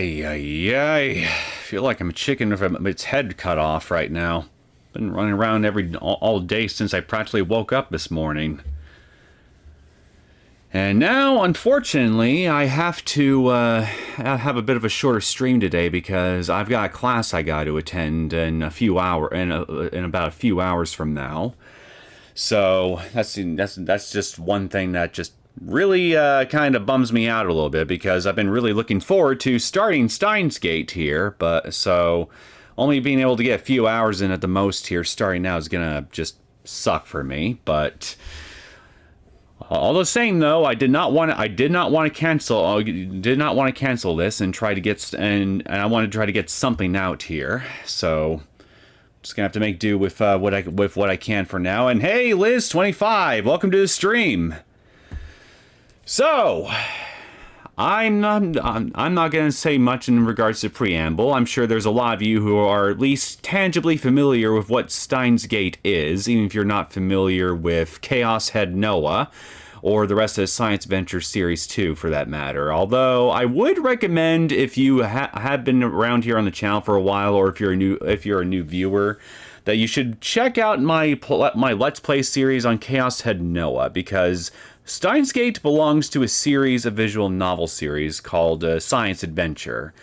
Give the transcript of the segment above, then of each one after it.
Ay, ay, ay. Feel like I'm a chicken with its head cut off right now. Been running around all day since I practically woke up this morning. And now, unfortunately, I have to have a bit of a shorter stream today because I've got a class I got to attend in in about a few hours from now. So that's just one thing that just really kind of bums me out a little bit because I've been really looking forward to starting Steins Gate here, but so only being able to get a few hours in at the most here starting now is gonna just suck for me. But all the same, though, I did not want to cancel this and try to get and I wanted to try to get something out here. So just gonna have to make do with what I can for now. And hey, Liz25, welcome to the stream. So, I'm not gonna say much in regards to preamble. I'm sure there's a lot of you who are at least tangibly familiar with what Steins Gate is, even if you're not familiar with Chaos Head Noah, or the rest of the Science Adventure Series 2 for that matter. Although I would recommend, if you have been around here on the channel for a while, or if you're a new viewer, that you should check out my Let's Play series on Chaos Head Noah, because Steins Gate belongs to a series of visual novel series called Science Adventure.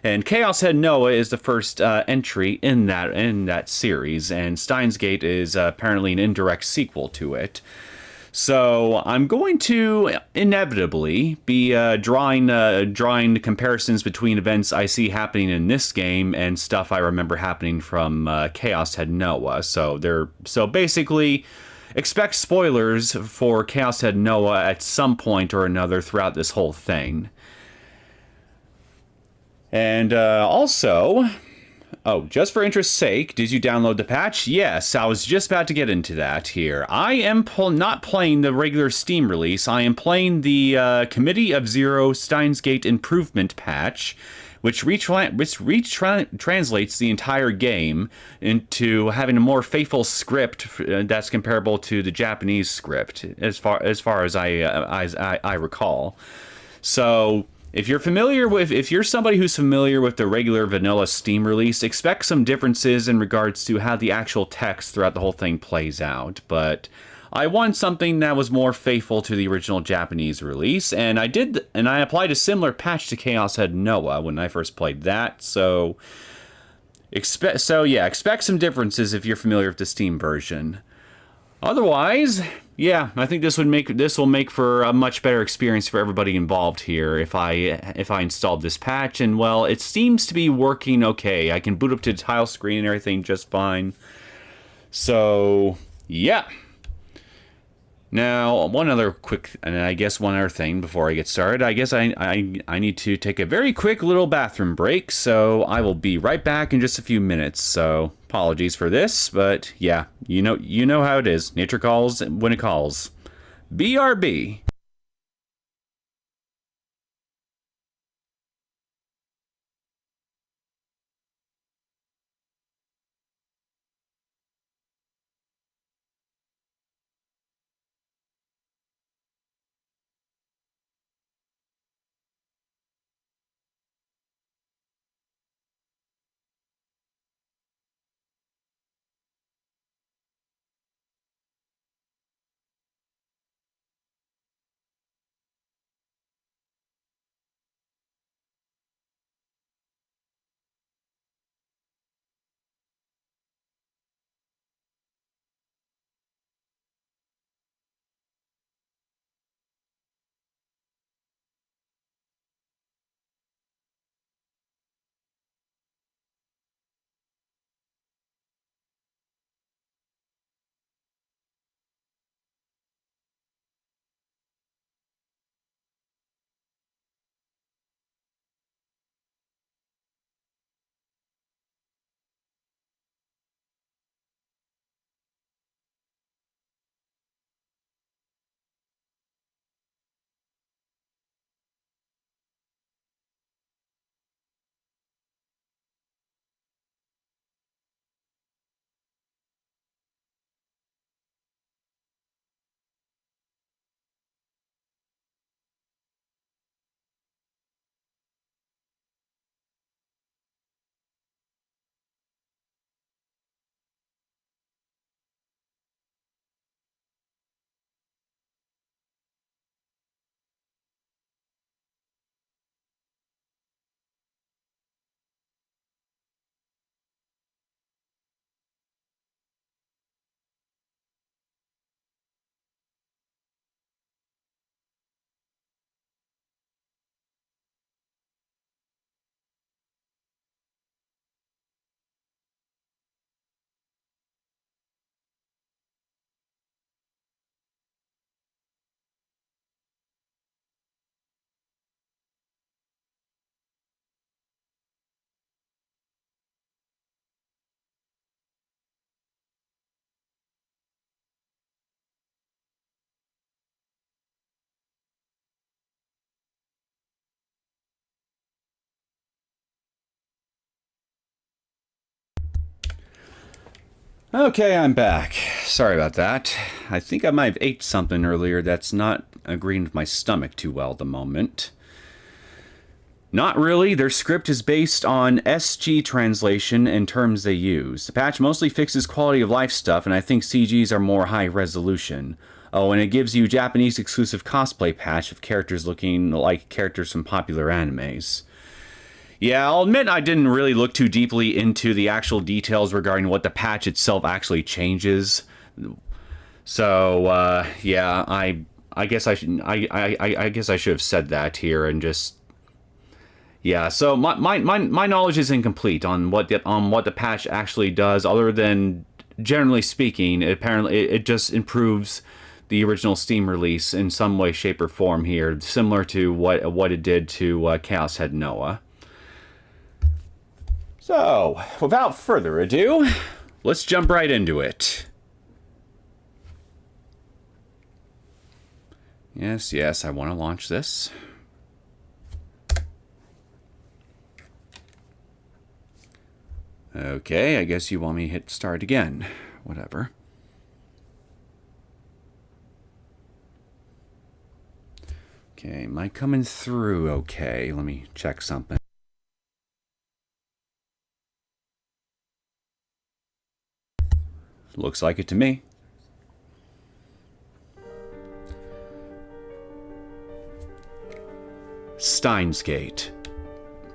And Chaos Head Noah is the first entry in that series, and Steins Gate is apparently an indirect sequel to it. So I'm going to inevitably be drawing comparisons between events I see happening in this game and stuff I remember happening from Chaos Head Noah. So basically, expect spoilers for Chaos Head Noah at some point or another throughout this whole thing. And also, just for interest's sake, did you download the patch? Yes, I was just about to get into that here. I am not playing the regular Steam release. I am playing the Committee of Zero Steins Gate Improvement patch, which translates the entire game into having a more faithful script that's comparable to the Japanese script, as far as I recall. So if you're somebody who's familiar with the regular vanilla Steam release, expect some differences in regards to how the actual text throughout the whole thing plays out. But I wanted something that was more faithful to the original Japanese release, and I applied a similar patch to Chaos Head Noah when I first played that. So expect some differences if you're familiar with the Steam version. Otherwise, yeah, I think this will make for a much better experience for everybody involved here if I installed this patch, and well, it seems to be working okay. I can boot up to the tile screen and everything just fine. So, yeah. Now, one other thing before I get started. I guess I need to take a very quick little bathroom break, so I will be right back in just a few minutes. So, apologies for this, but yeah, you know how it is. Nature calls when it calls. BRB. Okay, I'm back. Sorry about that. I think I might have ate something earlier that's not agreeing with my stomach too well at the moment. Not really. Their script is based on SG translation and terms they use. The patch mostly fixes quality of life stuff, and I think CGs are more high resolution. Oh, and it gives you Japanese exclusive cosplay patch of characters looking like characters from popular animes. Yeah, I'll admit I didn't really look too deeply into the actual details regarding what the patch itself actually changes. So, yeah, I guess I should have said that here and just. Yeah, so my knowledge is incomplete on what the patch actually does, other than generally speaking, it just improves the original Steam release in some way, shape, or form here, similar to what it did to Chaos Head Noah. So, without further ado, let's jump right into it. Yes, I want to launch this. Okay, I guess you want me to hit start again. Whatever. Okay, am I coming through okay? Let me check something. Looks like it to me. Steins Gate.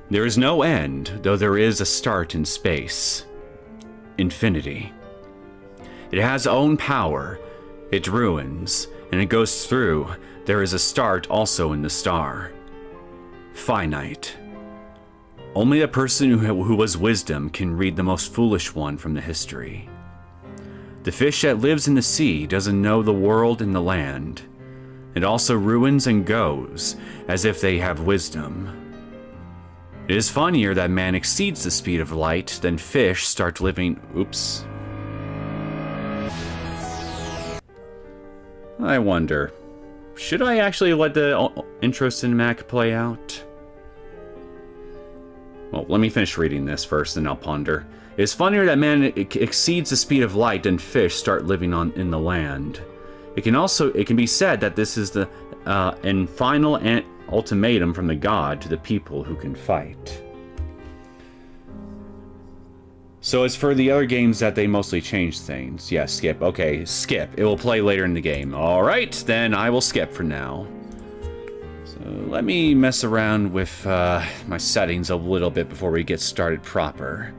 There is no end, though there is a start in space. Infinity. It has own power, it ruins, and it goes through. There is a start also in the star. Finite. Only a person who has wisdom can read the most foolish one from the history. The fish that lives in the sea doesn't know the world and the land. It also ruins and goes, as if they have wisdom. It is funnier that man exceeds the speed of light than fish start living. Oops. I wonder, should I actually let the intro cinematic play out? Well, let me finish reading this first, and I'll ponder. It is funnier that man exceeds the speed of light than fish start living in the land. It can be said that this is the and final ultimatum from the god to the people who can fight. So as for the other games that they mostly change things, yeah, skip. Okay, skip. It will play later in the game. All right, then I will skip for now. So let me mess around with my settings a little bit before we get started proper.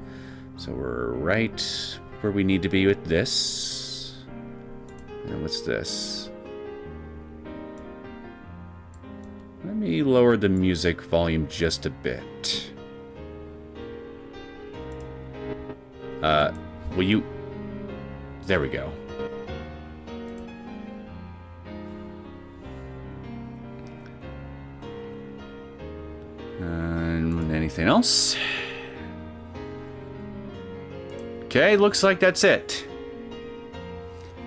So we're right where we need to be with this. And what's this? Let me lower the music volume just a bit. Will you... There we go. And anything else? Okay, looks like that's it.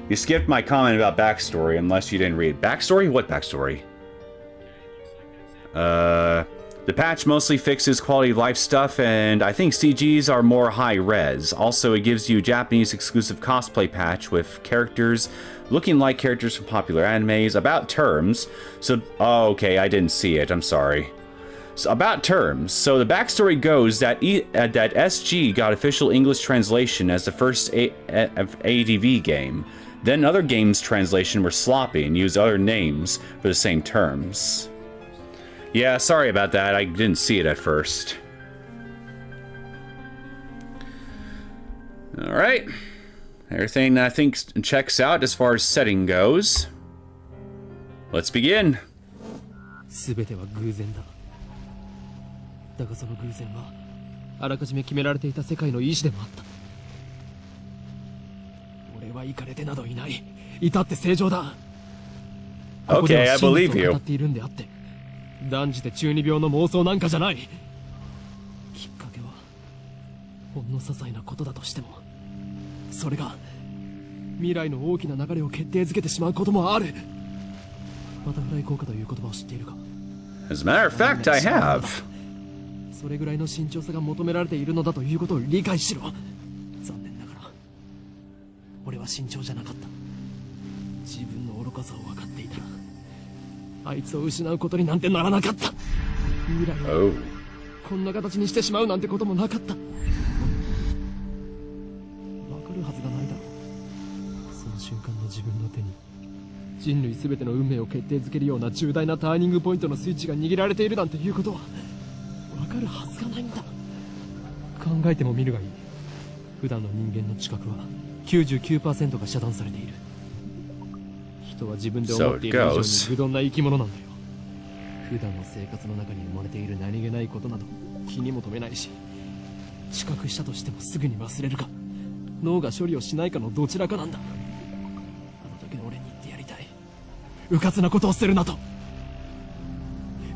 You skipped my comment about backstory, unless you didn't read. Backstory? What backstory? The patch mostly fixes quality of life stuff, and I think CGs are more high res. Also, it gives you Japanese exclusive cosplay patch with characters looking like characters from popular animes. About terms. So, oh, okay, I didn't see it. I'm sorry. So, about terms. So the backstory goes that that SG got official English translation as the first ADV game. Then other games' translation were sloppy and used other names for the same terms. Yeah, sorry about that. I didn't see it at first. Alright. Everything I think checks out as far as setting goes. Let's begin. 全ては偶然だ。だがその偶然はあらかじめ決められていた世界の意志でもあった。俺はイカれてなどいない。至って正常だ。Okay, I believe you. 語っているんであって、断じて中二病の妄想なんかじゃない。きっかけはほんの些細なことだとしても、それが未来の大きな流れを決定づけてしまうこともある。バタフライ効果という言葉を知っているか？ As a matter of fact, I have. それぐらいの慎重さが求められているのだということを理解しろ。残念ながら俺は慎重じゃなかった。自分の愚かさを分かっていたらあいつを失うことになんてならなかった。未来をこんな形にしてしまうなんてこともなかった。分かるはずがないだろう。その瞬間の自分の手に人類全ての運命を決定づけるような重大なターニングポイントのスイッチが握られているなんていうことは分かるはずがないんだ。考えてもみるがいい。普段の人間の知覚は 99% が遮断されている。人は自分で思っている以上に愚鈍な生き物なんだよ。普段の生活の中に生まれている何気ないことなど気にも留めないし、知覚したとしてもすぐに忘れるか脳が処理をしないかのどちらかなんだ。あの時の俺に言ってやりたい。迂闊なことをするなと、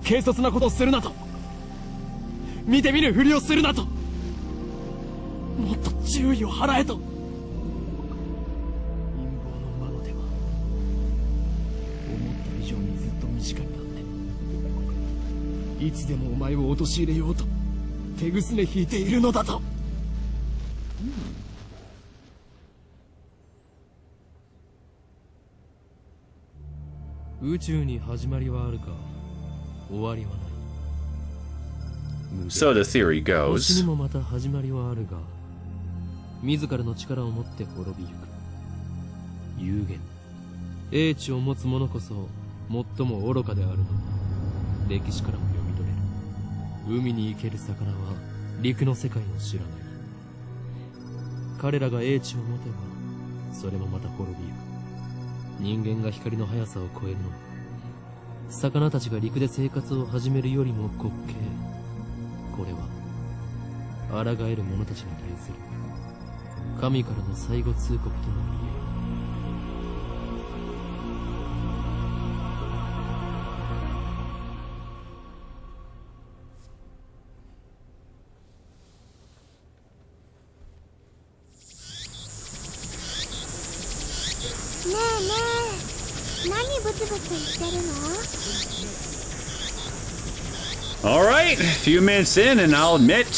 軽率なことをするなと、見て見ぬふりをするなと、もっと注意を払えと。陰謀の魔の手は思った以上にずっと身近にあって、いつでもお前を陥れようと手ぐすね引いているのだと。宇宙に始まりはあるか終わりはない。 So the theory 星 goes. にもまた始まりはあるが、自らの力を持って滅びゆく。有限英知を持つ者こそ最も愚かであるのだ。歴史からも読み取れる。海に生ける魚は陸の世界を知らない。彼らが英知を持てばそれもまた滅びゆく。人間が光の速さを超えるのは魚たちが陸で生活を始めるよりも滑稽。これは抗える者たちに対する神からの最後通告とも言える。ねえねえ、何ブツブツ言ってるの？ Alright, a few minutes in, and I'll admit,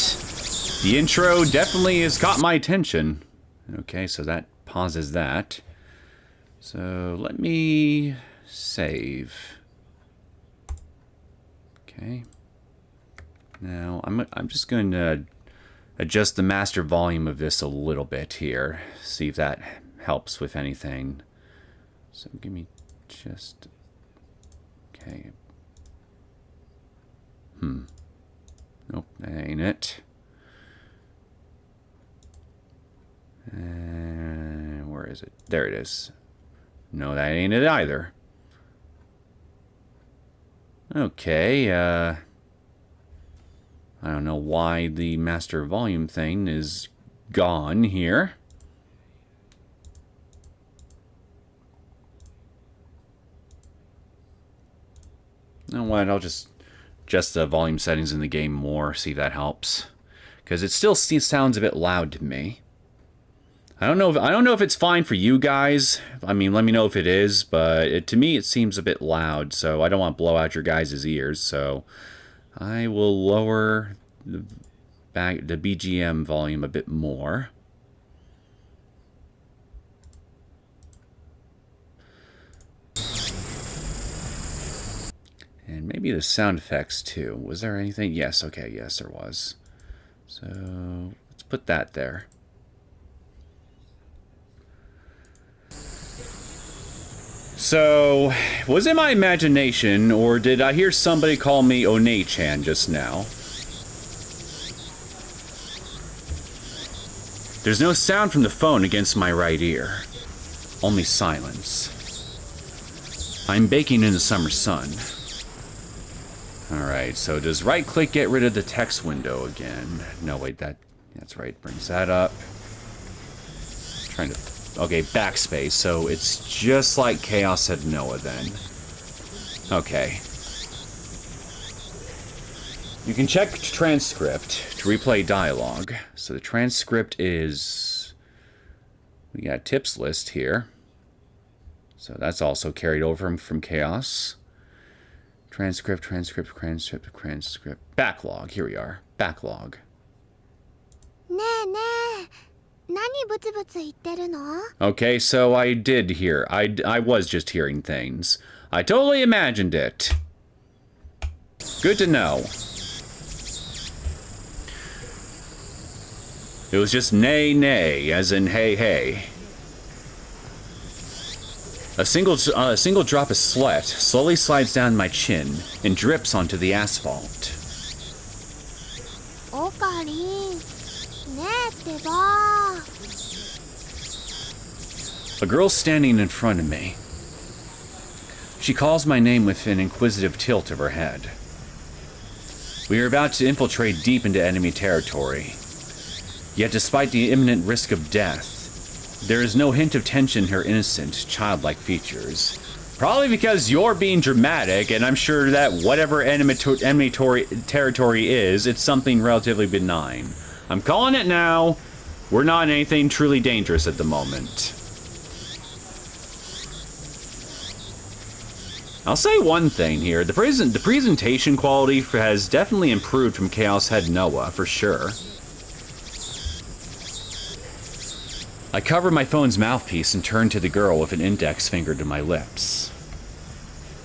the intro definitely has caught my attention. Okay, so that pauses that. So let me save. Okay. Now I'm just going to adjust the master volume of this a little bit here. See if that helps with anything. So give me just... Okay. Nope, that ain't it. Where is it? There it is. No, that ain't it either. Okay, I don't know why the master volume thing is gone here. You know what, I'll just adjust the volume settings in the game more, see if that helps. Because it still sounds a bit loud to me. I don't know if it's fine for you guys. I mean, let me know if it is, but to me it seems a bit loud, so I don't want to blow out your guys' ears, so I will lower the BGM volume a bit more. And maybe the sound effects too. Was there anything? Yes, okay, yes there was. So let's put that there. So, was it my imagination, or did I hear somebody call me One-chan just now? There's no sound from the phone against my right ear. Only silence. I'm baking in the summer sun. Alright, so does right-click get rid of the text window again? No, wait, that's right, brings that up. Trying to... Okay, backspace, so it's just like Chaos said Noah then. Okay. You can check transcript to replay dialogue. So the transcript is... We got a tips list here. So that's also carried over from Chaos. Transcript. Backlog, here we are. Backlog. ねえねえ、何ブツブツ言ってるの? Okay, so I did hear. I was just hearing things. I totally imagined it. Good to know. It was just nay, nay, as in hey, hey. A single drop of sweat slowly slides down my chin and drips onto the asphalt. オカリン、ねえってば。A girl standing in front of me. She calls my name with an inquisitive tilt of her head. We are about to infiltrate deep into enemy territory. Yet despite the imminent risk of death, there is no hint of tension in her innocent, childlike features. Probably because you're being dramatic, and I'm sure that whatever enemy territory is, it's something relatively benign. I'm calling it now. We're not in anything truly dangerous at the moment. I'll say one thing here. The presentation quality has definitely improved from Chaos Head Noah, for sure. I cover my phone's mouthpiece and turn to the girl with an index finger to my lips.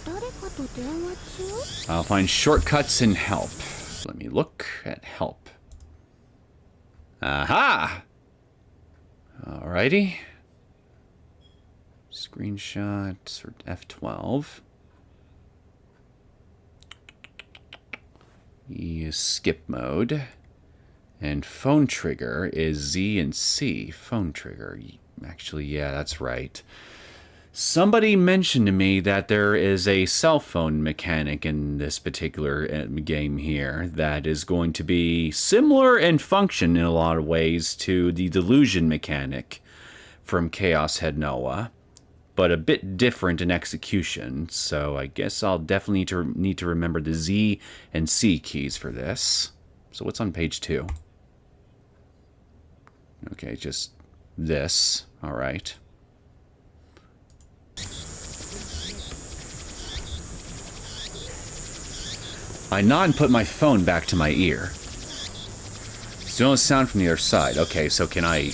誰かと電話中? I'll find shortcuts in help. Let me look at help. Aha! Alrighty. Screenshot for F12. Skip mode. And phone trigger is Z and C. Phone trigger. Actually, yeah, that's right. Somebody mentioned to me that there is a cell phone mechanic in this particular game here that is going to be similar in function in a lot of ways to the delusion mechanic from Chaos Head Noah, but a bit different in execution. So I guess I'll definitely need to remember the Z and C keys for this. So what's on page 2? Okay, just this. All right. I nod and put my phone back to my ear. Still no sound from the other side. Okay, so can I...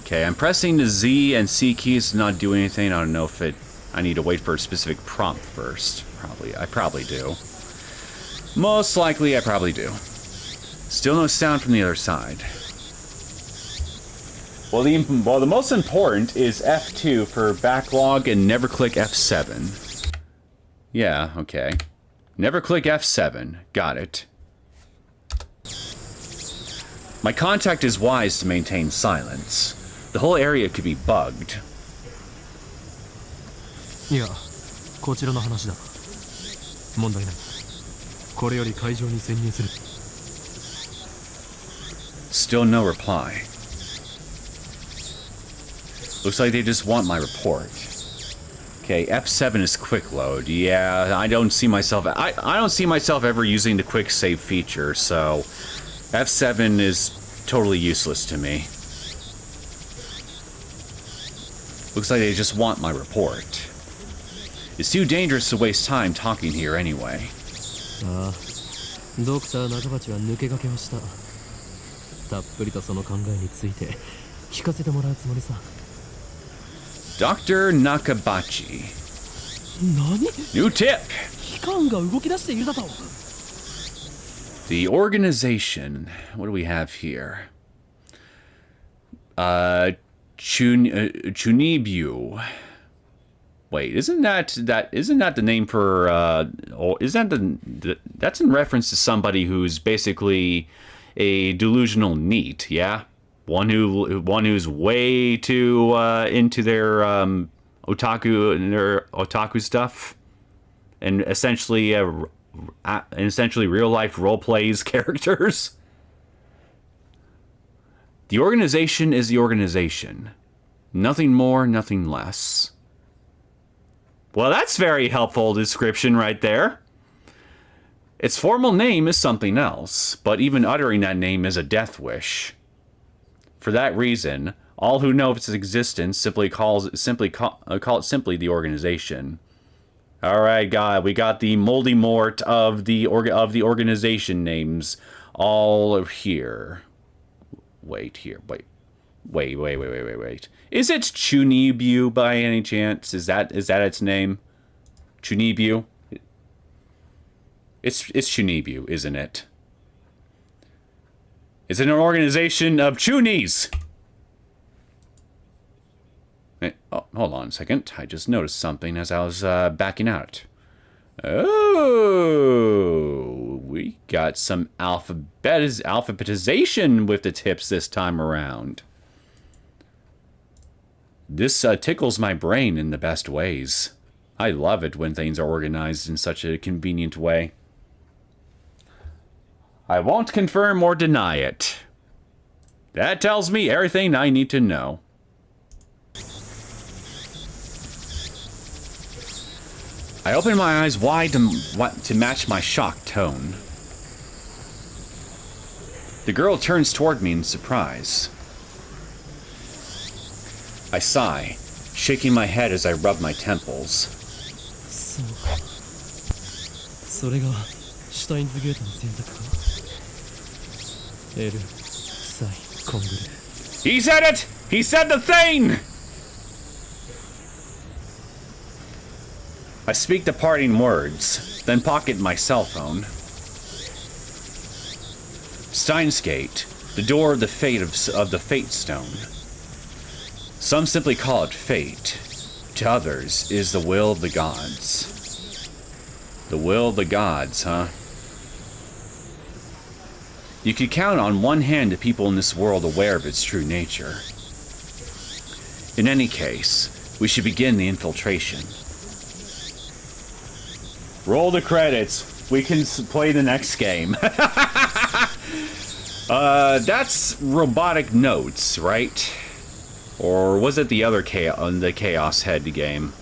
Okay, I'm pressing the Z and C keys to not do anything. I don't know if I need to wait for a specific prompt first. I probably do. Most likely, I probably do. Still no sound from the other side. Well, the most important is F2 for backlog and never click F7. Yeah, okay. Never click F7. Got it. My contact is wise to maintain silence. The whole area could be bugged. いや、こちらの話だ。問題ない。これより会場に潜入する。Still no reply. Looks like they just want my report. Okay, F7 is quick load. Yeah, I don't see myself ever using the quick save feature, so F7 is totally useless to me. Looks like they just want my report. It's too dangerous to waste time talking here anyway. ああ、ドクター中鉢は抜け駆けをした。たっぷりとその考えについて聞かせてもらうつもりさ。Dr. Nakabachi. 何? New tip! 機関が動き出しているだと。The organization. What do we have here? Chunibu. Wait, isn't that the name for that's in reference to somebody who's basically a delusional NEET, yeah? One who's way too into their otaku stuff, and essentially real life role plays characters. The organization is the organization, nothing more, nothing less. Well, that's very helpful description right there. Its formal name is something else, but even uttering that name is a death wish. For that reason, all who know of its existence call it simply the organization. All right, God, we got the moldy mort of the organization names all here. Wait. Wait. Is it Chunibu by any chance? Is that its name? Chunibu? It's Chunibu, isn't it? It's an organization of Chunis! Oh, hold on a second. I just noticed something as I was backing out. Oh, we got some alphabetization with the tips this time around. This tickles my brain in the best ways. I love it when things are organized in such a convenient way. I won't confirm or deny it. That tells me everything I need to know. I open my eyes wide to match my shocked tone. The girl turns toward me in surprise. I sigh, shaking my head as I rub my temples. それがシュタインズゲートの選択か。L、サイ、コングル。 He said it! He said the thing! I speak the parting words, then pocket my cell phone. Steins Gate, the door of the fate of the Fate Stone. Some simply call it fate. To others, it is the will of the gods. The will of the gods, huh? You could count on one hand the people in this world aware of its true nature. In any case, we should begin the infiltration. Roll the credits. We can play the next game. That's Robotic Notes, right? Or was it the other the Chaos Head game?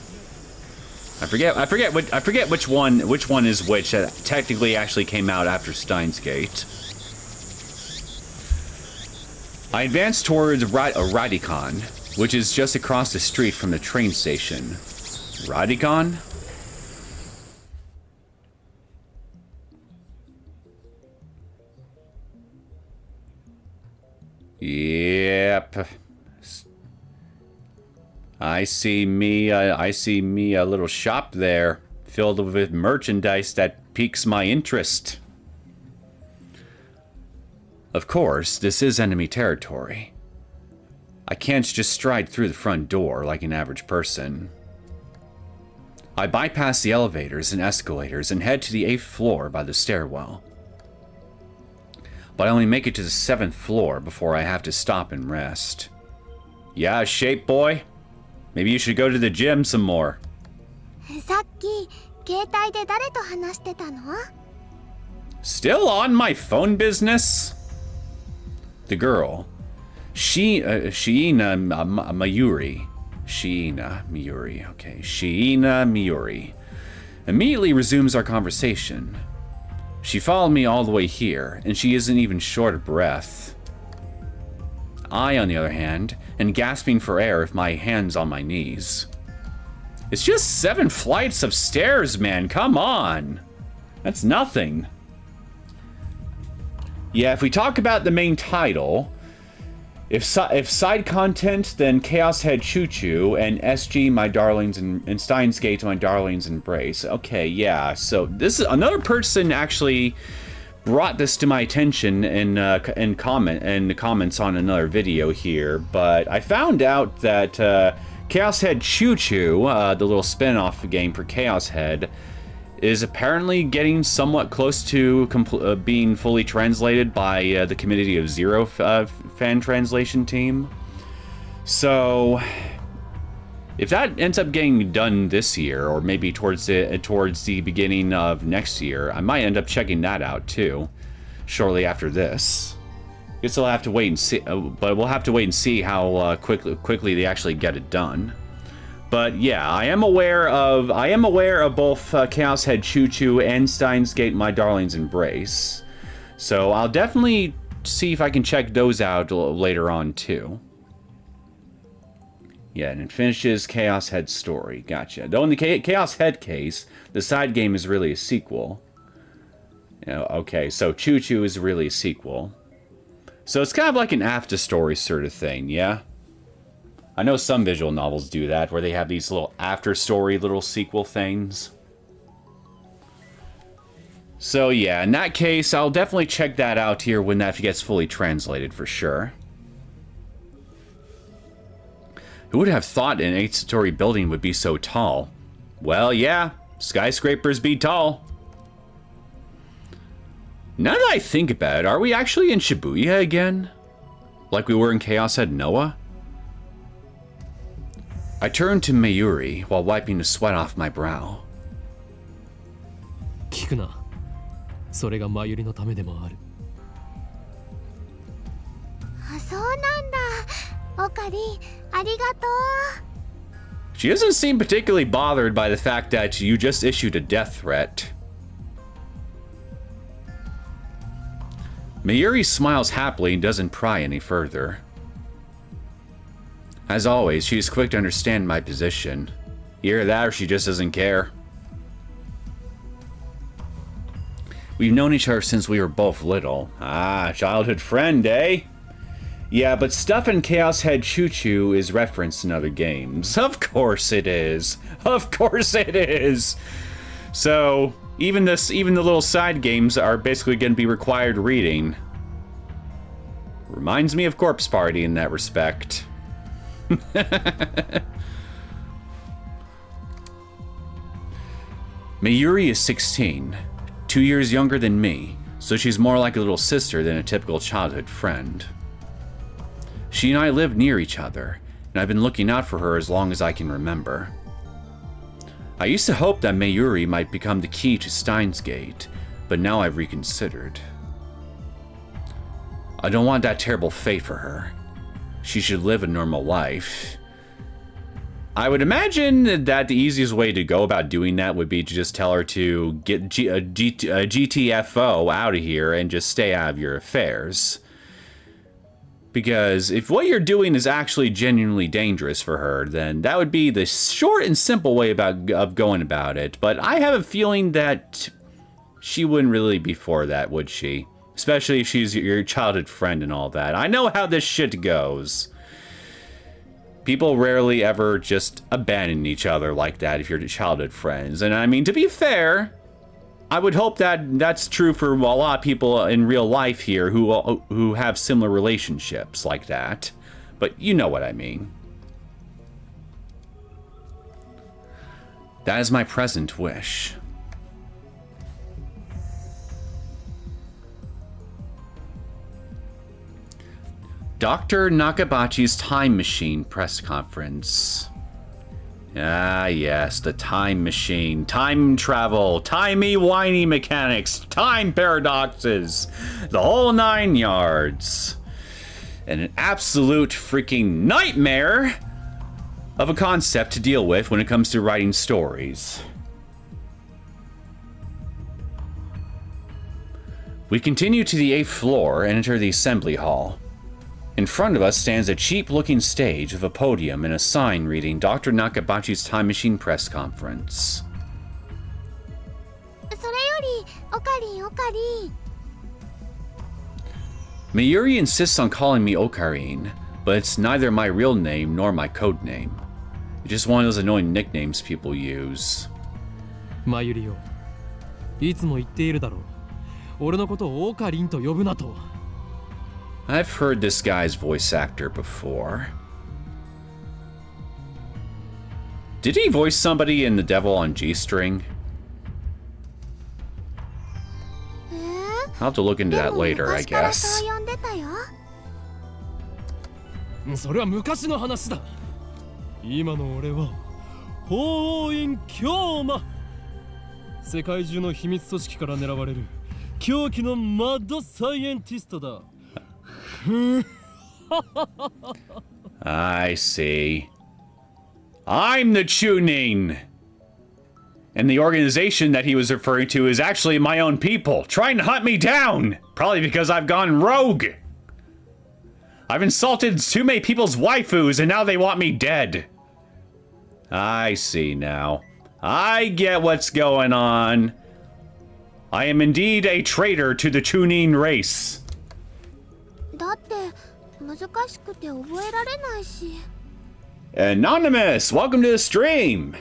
I forget which one is which. That technically actually came out after Steins Gate. I advance towards Radicon, which is just across the street from the train station. Radicon? Yep. I see me a little shop there, filled with merchandise that piques my interest. Of course, this is enemy territory. I can't just stride through the front door like an average person. I bypass the elevators and escalators and head to the 8th floor by the stairwell. But I only make it to the 7th floor before I have to stop and rest. Yeah, shape boy? Maybe you should go to the gym some more. さっき携帯で誰と話してたの? Still on my phone business? The girl, Shiina Mayuri. Shiina Miyuri, okay. Shiina Miyuri. Immediately resumes our conversation. She followed me all the way here, and she isn't even short of breath. I, on the other hand, am gasping for air with my hands on my knees. It's just 7 flights of stairs, man, come on! That's nothing. Yeah, if we talk about the main title, if side content, then Chaos Head Choo Choo and SG My Darlings and Steins Gate My Darlings Embrace. Okay, yeah, so this is another person actually brought this to my attention in the comments on another video here, but I found out that Chaos Head Choo Choo, the little spin-off game for Chaos Head, is apparently getting somewhat close to being fully translated by the Community of Zero fan translation team. So, if that ends up getting done this year, or maybe towards the beginning of next year, I might end up checking that out too, shortly after this. Guess I'll have to wait and see, but we'll have to wait and see how quickly they actually get it done. But yeah, I am aware of both Chaos Head Choo Choo and Steins Gate My Darlings Embrace. So I'll definitely see if I can check those out later on too. Yeah, and it finishes Chaos Head's story. Gotcha. Though in the Chaos Head case, the side game is really a sequel. You know, okay, so Choo Choo is really a sequel. So it's kind of like an after story sort of thing, yeah? I know some visual novels do that, where they have these little after story little sequel things. So yeah, in that case, I'll definitely check that out here when that gets fully translated for sure. Who would have thought an 8-story building would be so tall? Well, yeah, skyscrapers be tall. Now that I think about it, are we actually in Shibuya again? Like we were in Chaos Head Noah? I turned to Mayuri while wiping the sweat off my brow. 聞くな。それがマユリのためでもある。あ、そうなんだ。オカリン、ありがとう。She doesn't seem particularly bothered by the fact that you just issued a death threat. Mayuri smiles happily and doesn't pry any further. As always, she is quick to understand my position. Either that or she just doesn't care. We've known each other since we were both little. Ah, childhood friend, eh? Yeah, but stuff in Chaos Head Choo-Choo is referenced in other games. Of course it is. Of course it is. So, even the little side games are basically going to be required reading. Reminds me of Corpse Party in that respect. Mayuri is 16, 2 years younger than me, so she's more like a little sister than a typical childhood friend. She and I live near each other, and I've been looking out for her as long as I can remember. I used to hope that Mayuri might become the key to Steins Gate, but now I've reconsidered. I don't want that terrible fate for her. She should live a normal life. I would imagine that the easiest way to go about doing that would be to just tell her to get GTFO out of here and just stay out of your affairs. Because if what you're doing is actually genuinely dangerous for her, then that would be the short and simple way of going about it. But I have a feeling that she wouldn't really be for that, would she? Especially if she's your childhood friend and all that. I know how this shit goes. People rarely ever just abandon each other like that if you're childhood friends. And I mean, to be fair, I would hope that that's true for a lot of people in real life here who have similar relationships like that. But you know what I mean. That is my present wish. Dr. Nakabachi's Time Machine press conference. Ah, yes, the time machine, time travel, timey-wimey mechanics, time paradoxes, the whole 9 yards. And an absolute freaking nightmare of a concept to deal with when it comes to writing stories. We continue to the 8th floor and enter the assembly hall. In front of us stands a cheap-looking stage with a podium and a sign reading Dr. Nakabachi's Time Machine Press Conference. それより、オカリン、オカリン。 Mayuri insists on calling me Ocarine, but it's neither my real name nor my code name. It's just one of those annoying nicknames people use. マユリよ、いつも言っているだろう。俺のことをオカリンと呼ぶなと。 I've heard this guy's voice actor before. Did he voice somebody in The Devil on G-String? I'll have to look into that later, I guess. それは昔の話だ。今の俺は法王院京馬。世界中の秘密組織から狙われる狂気のマッドサイエンティストだ。I see. I'm the Chunin! And the organization that he was referring to is actually my own people, trying to hunt me down! Probably because I've gone rogue! I've insulted too many people's waifus and now they want me dead. I see now. I get what's going on. I am indeed a traitor to the Chunin race. だっ難しくて覚えられないし。 Anonymous, welcome to the stream!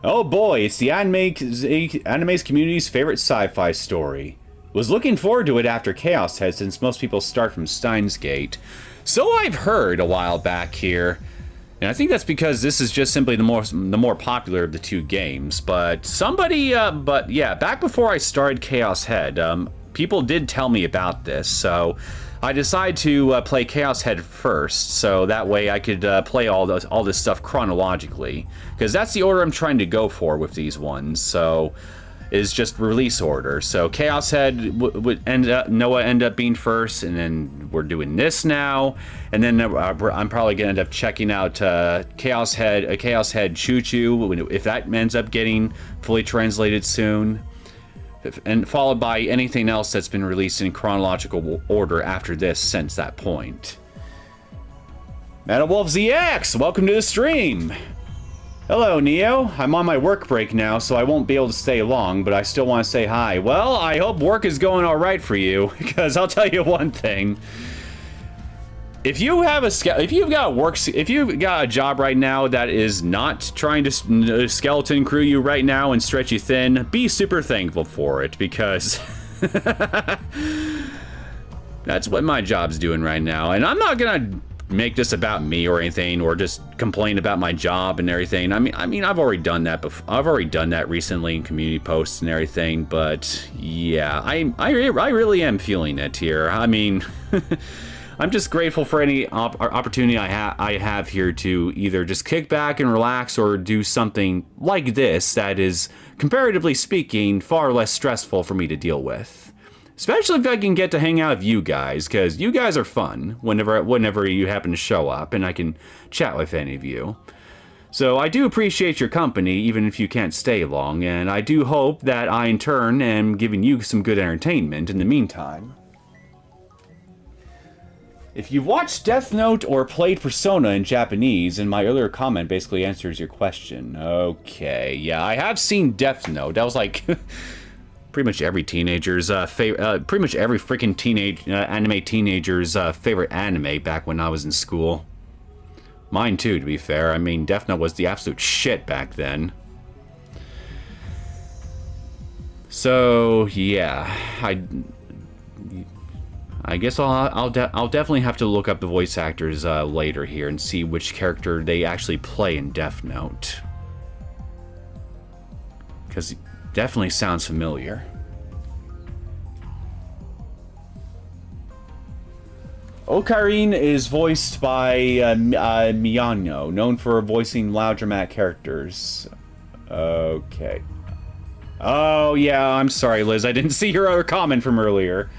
Oh boy, it's the anime's community's favorite sci-fi story. Was looking forward to it after Chaos Head since most people start from Steins Gate. So I've heard a while back here. And I think that's because this is just simply the more popular of the two games. But yeah, back before I started Chaos Head, people did tell me about this, so I decided to play Chaos Head first, so that way I could play all this stuff chronologically, because that's the order I'm trying to go for with these ones. So is just release order. So Chaos Head would Noah end up being first, and then we're doing this now, and then I'm probably gonna end up checking out Chaos Head Choo Choo if that ends up getting fully translated soon. And followed by anything else that's been released in chronological order after this since that point. MetaWolf ZX, welcome to the stream! Hello, Neo. I'm on my work break now, so I won't be able to stay long, but I still want to say hi. Well, I hope work is going alright for you, because I'll tell you one thing. If you've got a job right now that is not trying to skeleton crew you right now and stretch you thin, be super thankful for it, because that's what my job's doing right now. And I'm not gonna make this about me or anything, or just complain about my job and everything. I mean, I've already done that before. I've already done that recently in community posts and everything. But yeah, I really am feeling it here. I mean. I'm just grateful for any opportunity I have here to either just kick back and relax or do something like this that is, comparatively speaking, far less stressful for me to deal with. Especially if I can get to hang out with you guys, because you guys are fun whenever you happen to show up, and I can chat with any of you. So I do appreciate your company, even if you can't stay long, and I do hope that I, in turn, am giving you some good entertainment in the meantime. If you've watched Death Note or played Persona in Japanese, and my earlier comment basically answers your question. Okay, yeah, I have seen Death Note. That was like pretty much every teenager's pretty much every freaking anime teenager's favorite anime back when I was in school. Mine too, to be fair. I mean, Death Note was the absolute shit back then. So yeah, I guess I'll definitely have to look up the voice actors later here and see which character they actually play in Death Note. Because it definitely sounds familiar. Ocarine is voiced by Miyano, known for voicing loud dramatic characters. Okay. Oh yeah, I'm sorry Liz, I didn't see your other comment from earlier.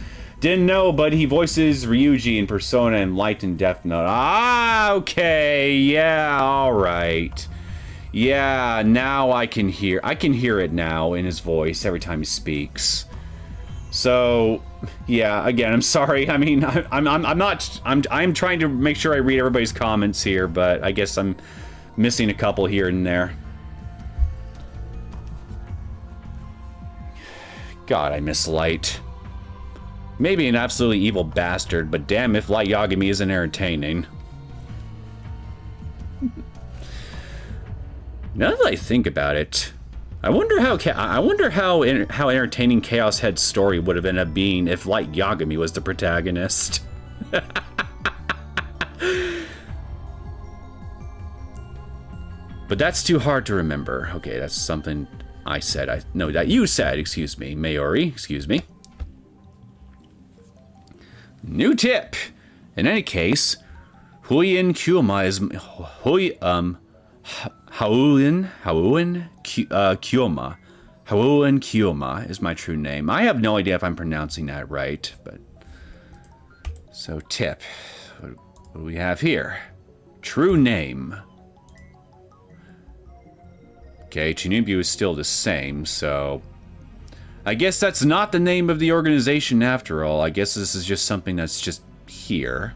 Didn't know, but he voices Ryuji in Persona and Light in Death Note. Ah, okay, yeah, alright. Yeah, now I can hear it now in his voice every time he speaks. So, yeah, again, I'm sorry. I mean, I'm trying to make sure I read everybody's comments here, but I guess I'm missing a couple here and there. God, I miss Light. Maybe an absolutely evil bastard, but damn if Light Yagami isn't entertaining. Now that I think about it, I wonder how entertaining Chaos Head's story would have ended up being if Light Yagami was the protagonist. But that's too hard to remember. Okay, that's something I said. No, that you said. Excuse me, Mayori. Excuse me. New tip. In any case, Huyin Kyoma is Hauin Kyoma is my true name. I have no idea if I'm pronouncing that right, but so tip. What do we have here? True name. Okay, Chinubyu is still the same, so I guess that's not the name of the organization after all. I guess this is just something that's just here.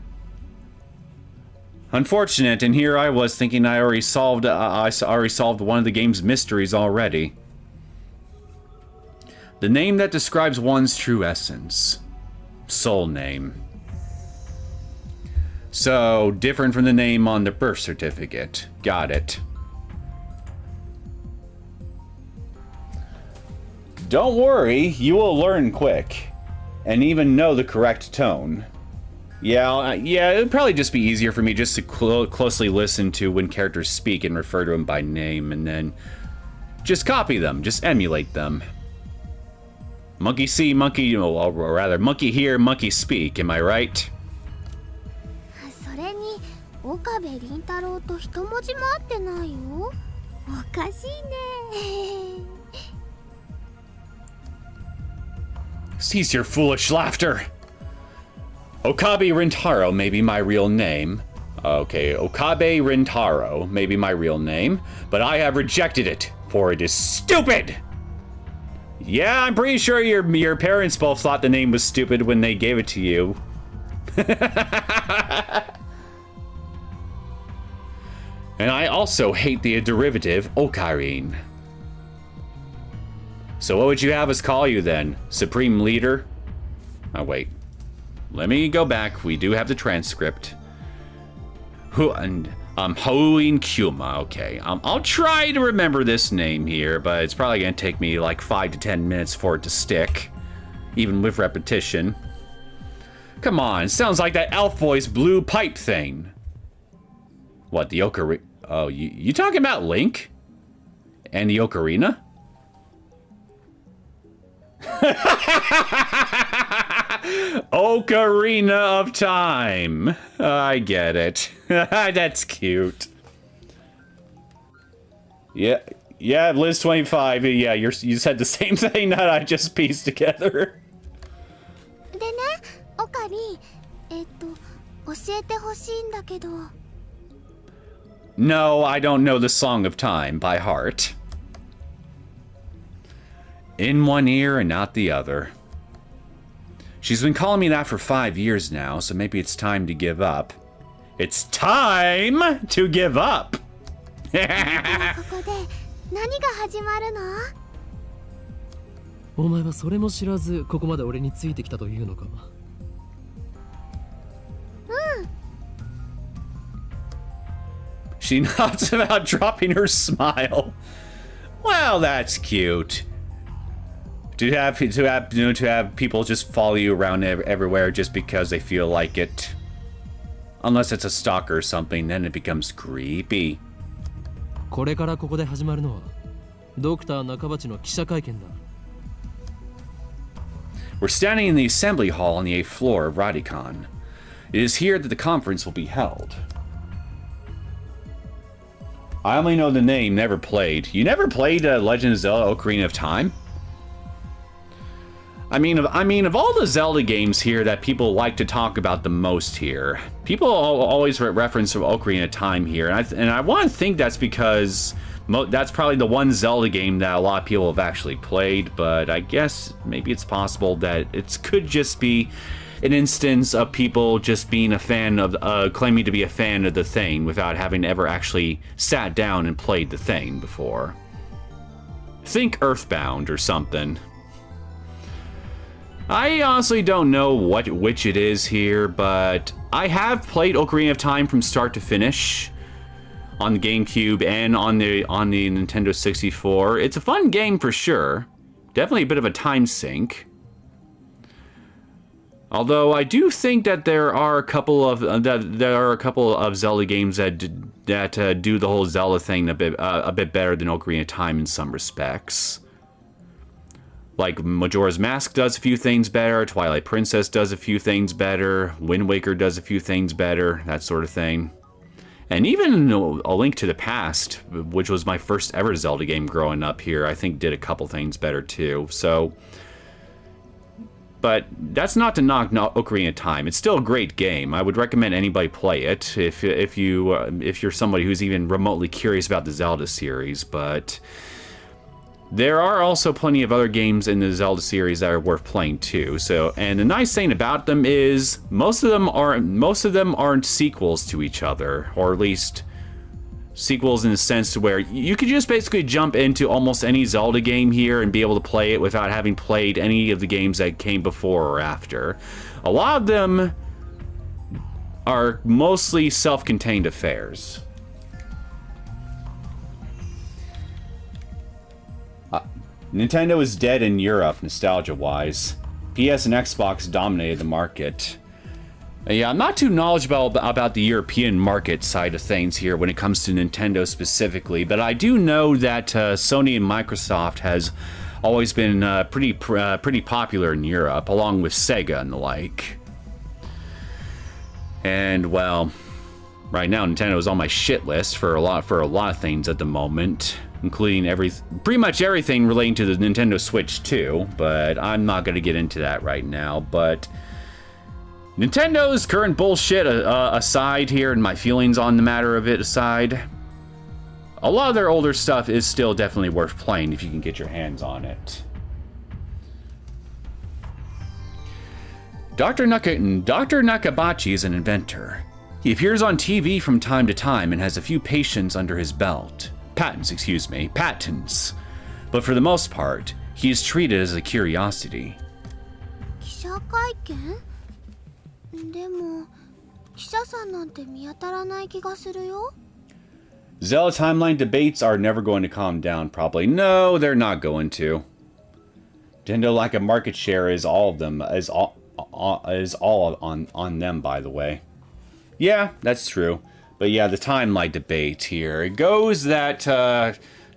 Unfortunate, and here I was thinking I already solved one of the game's mysteries already. The name that describes one's true essence. Soul name. So, different from the name on the birth certificate. Got it. Don't worry, you will learn quick. And even know the correct tone. Yeah, it'd probably just be easier for me just to closely listen to when characters speak and refer to them by name, and then just copy them, just emulate them. Monkey see, monkey, or rather, monkey hear, monkey speak, am I right? それに岡部倫太郎と一文字も合ってないよ。おかしいね。Cease your foolish laughter! Okabe Rintaro may be my real name. Okay, Okabe Rintaro may be my real name, but I have rejected it, for it is stupid! Yeah, I'm pretty sure your parents both thought the name was stupid when they gave it to you. And I also hate the derivative Ocarine. So what would you have us call you then? Supreme Leader? Oh, wait. Let me go back. We do have the transcript. Houin Kuma. Okay. I'll try to remember this name here, but it's probably going to take me like 5 to 10 minutes for it to stick, even with repetition. Come on. Sounds like that elf boy's blue pipe thing. What, the Ocarina? Oh, you talking about Link? And the Ocarina? Ocarina of Time. I get it. That's cute. Yeah, Liz25. Yeah, you said the same thing that I just pieced together. でね、オカリン、教えてほしいんだけど。No, I don't know the Song of Time by heart. In one ear and not the other. She's been calling me that for 5 years now, so maybe it's time to give up. It's time to give up! ここで何が始まるの？お前はそれも知らずここまで俺についてきたというのか。She nods about dropping her smile. Well, that's cute. To have people just follow you around everywhere just because they feel like it. Unless it's a stalker or something, then it becomes creepy. これからここで始まるのはドクター中鉢の記者会見だ。We're standing in the assembly hall on the 8th floor of Radicon. It is here that the conference will be held. I only know the name, never played. You never played Legend of Zelda Ocarina of Time? I mean, of all the Zelda games here that people like to talk about the most here, people always reference Ocarina of Time here, and I want to think that's because that's probably the one Zelda game that a lot of people have actually played, but I guess maybe it's possible that it could just be an instance of people just being a fan of, claiming to be a fan of the thing without having ever actually sat down and played the thing before. Think Earthbound or something. I honestly don't know which it is here, but I have played Ocarina of Time from start to finish on the GameCube and on the Nintendo 64. It's a fun game for sure. Definitely a bit of a time sink. Although I do think that there are a couple of Zelda games that do the whole Zelda thing a bit better than Ocarina of Time in some respects. Like Majora's Mask does a few things better, Twilight Princess does a few things better, Wind Waker does a few things better, that sort of thing. And even A Link to the Past, which was my first ever Zelda game growing up here, I think did a couple things better too. So, but that's not to knock Ocarina of Time. It's still a great game. I would recommend anybody play it if you're somebody who's even remotely curious about the Zelda series. But there are also plenty of other games in the Zelda series that are worth playing too. So, and the nice thing about them is most of them aren't sequels to each other, or at least sequels in the sense to where you could just basically jump into almost any Zelda game here and be able to play it without having played any of the games that came before or after. A lot of them are mostly self-contained affairs. Nintendo is dead in Europe, nostalgia-wise. PS and Xbox dominated the market. Yeah, I'm not too knowledgeable about the European market side of things here when it comes to Nintendo specifically, but I do know that Sony and Microsoft has always been pretty popular in Europe, along with Sega and the like. And well, right now Nintendo is on my shit list for a lot of things at the moment, including pretty much everything relating to the Nintendo Switch 2, but I'm not going to get into that right now. But Nintendo's current bullshit aside here, and my feelings on the matter of it aside, a lot of their older stuff is still definitely worth playing if you can get your hands on it. Dr. Nakabachi is an inventor. He appears on TV from time to time and has a few patents under his belt. Patents. But for the most part, he is treated as a curiosity. 記者会見？でも記者さんなんて見当たらない気がするよ。 Zelda timeline debates are never going to calm down, probably. No, they're not going to. Nintendo lack of market share is all of them, is all on them, by the way. Yeah, that's true. But yeah, the timeline debate here. It goes that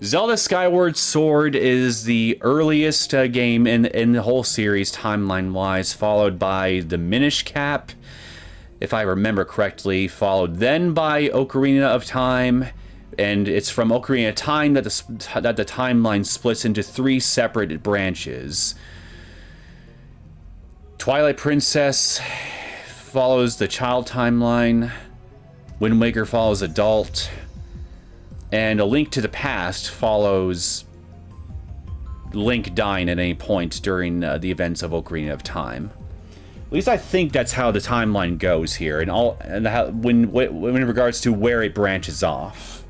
Zelda Skyward Sword is the earliest game in the whole series, timeline-wise, followed by the Minish Cap, if I remember correctly, followed then by Ocarina of Time, and it's from Ocarina of Time that the timeline splits into 3 separate branches. Twilight Princess follows the child timeline, Wind Waker follows adult, and A Link to the Past follows Link dying at any point during the events of Ocarina of Time. At least I think that's how the timeline goes here, and when in regards to where it branches off.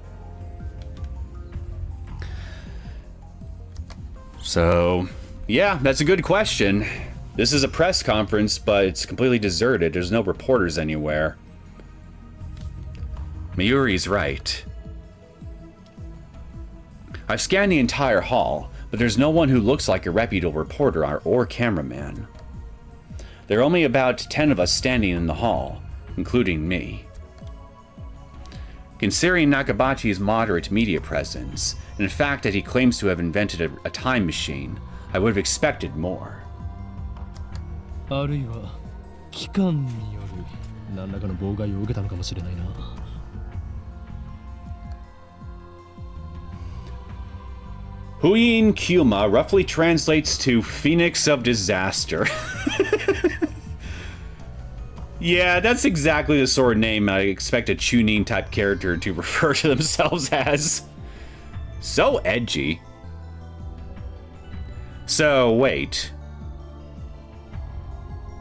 So, yeah, that's a good question. This is a press conference, but it's completely deserted. There's no reporters anywhere. Mayuri's right. I've scanned the entire hall, but there's no one who looks like a reputable reporter or cameraman. There are only about 10 of us standing in the hall, including me. Considering Nakabachi's moderate media presence, and the fact that he claims to have invented a time machine, I would have expected more. あるいは機関による何らかの妨害を受けたのかもしれないな。Huyin Kyuma roughly translates to Phoenix of Disaster. Yeah, that's exactly the sort of name I expect a Chunin type character to refer to themselves as. So edgy. So, wait.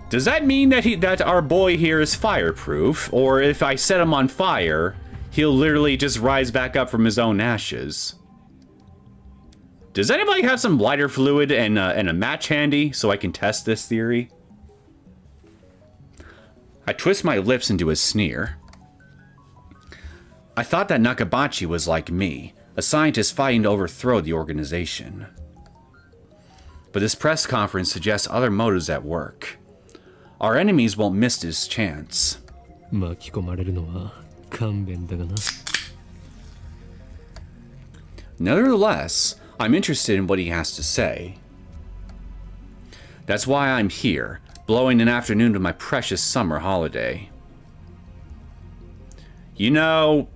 Does that mean that our boy here is fireproof? Or if I set him on fire, he'll literally just rise back up from his own ashes? Does anybody have some lighter fluid and a match handy so I can test this theory? I twist my lips into a sneer. I thought that Nakabachi was like me, a scientist fighting to overthrow the organization. But this press conference suggests other motives at work. Our enemies won't miss this chance. 巻き込まれるのは勘弁だがな。 Nevertheless, I'm interested in what he has to say. That's why I'm here, blowing an afternoon to my precious summer holiday. You know,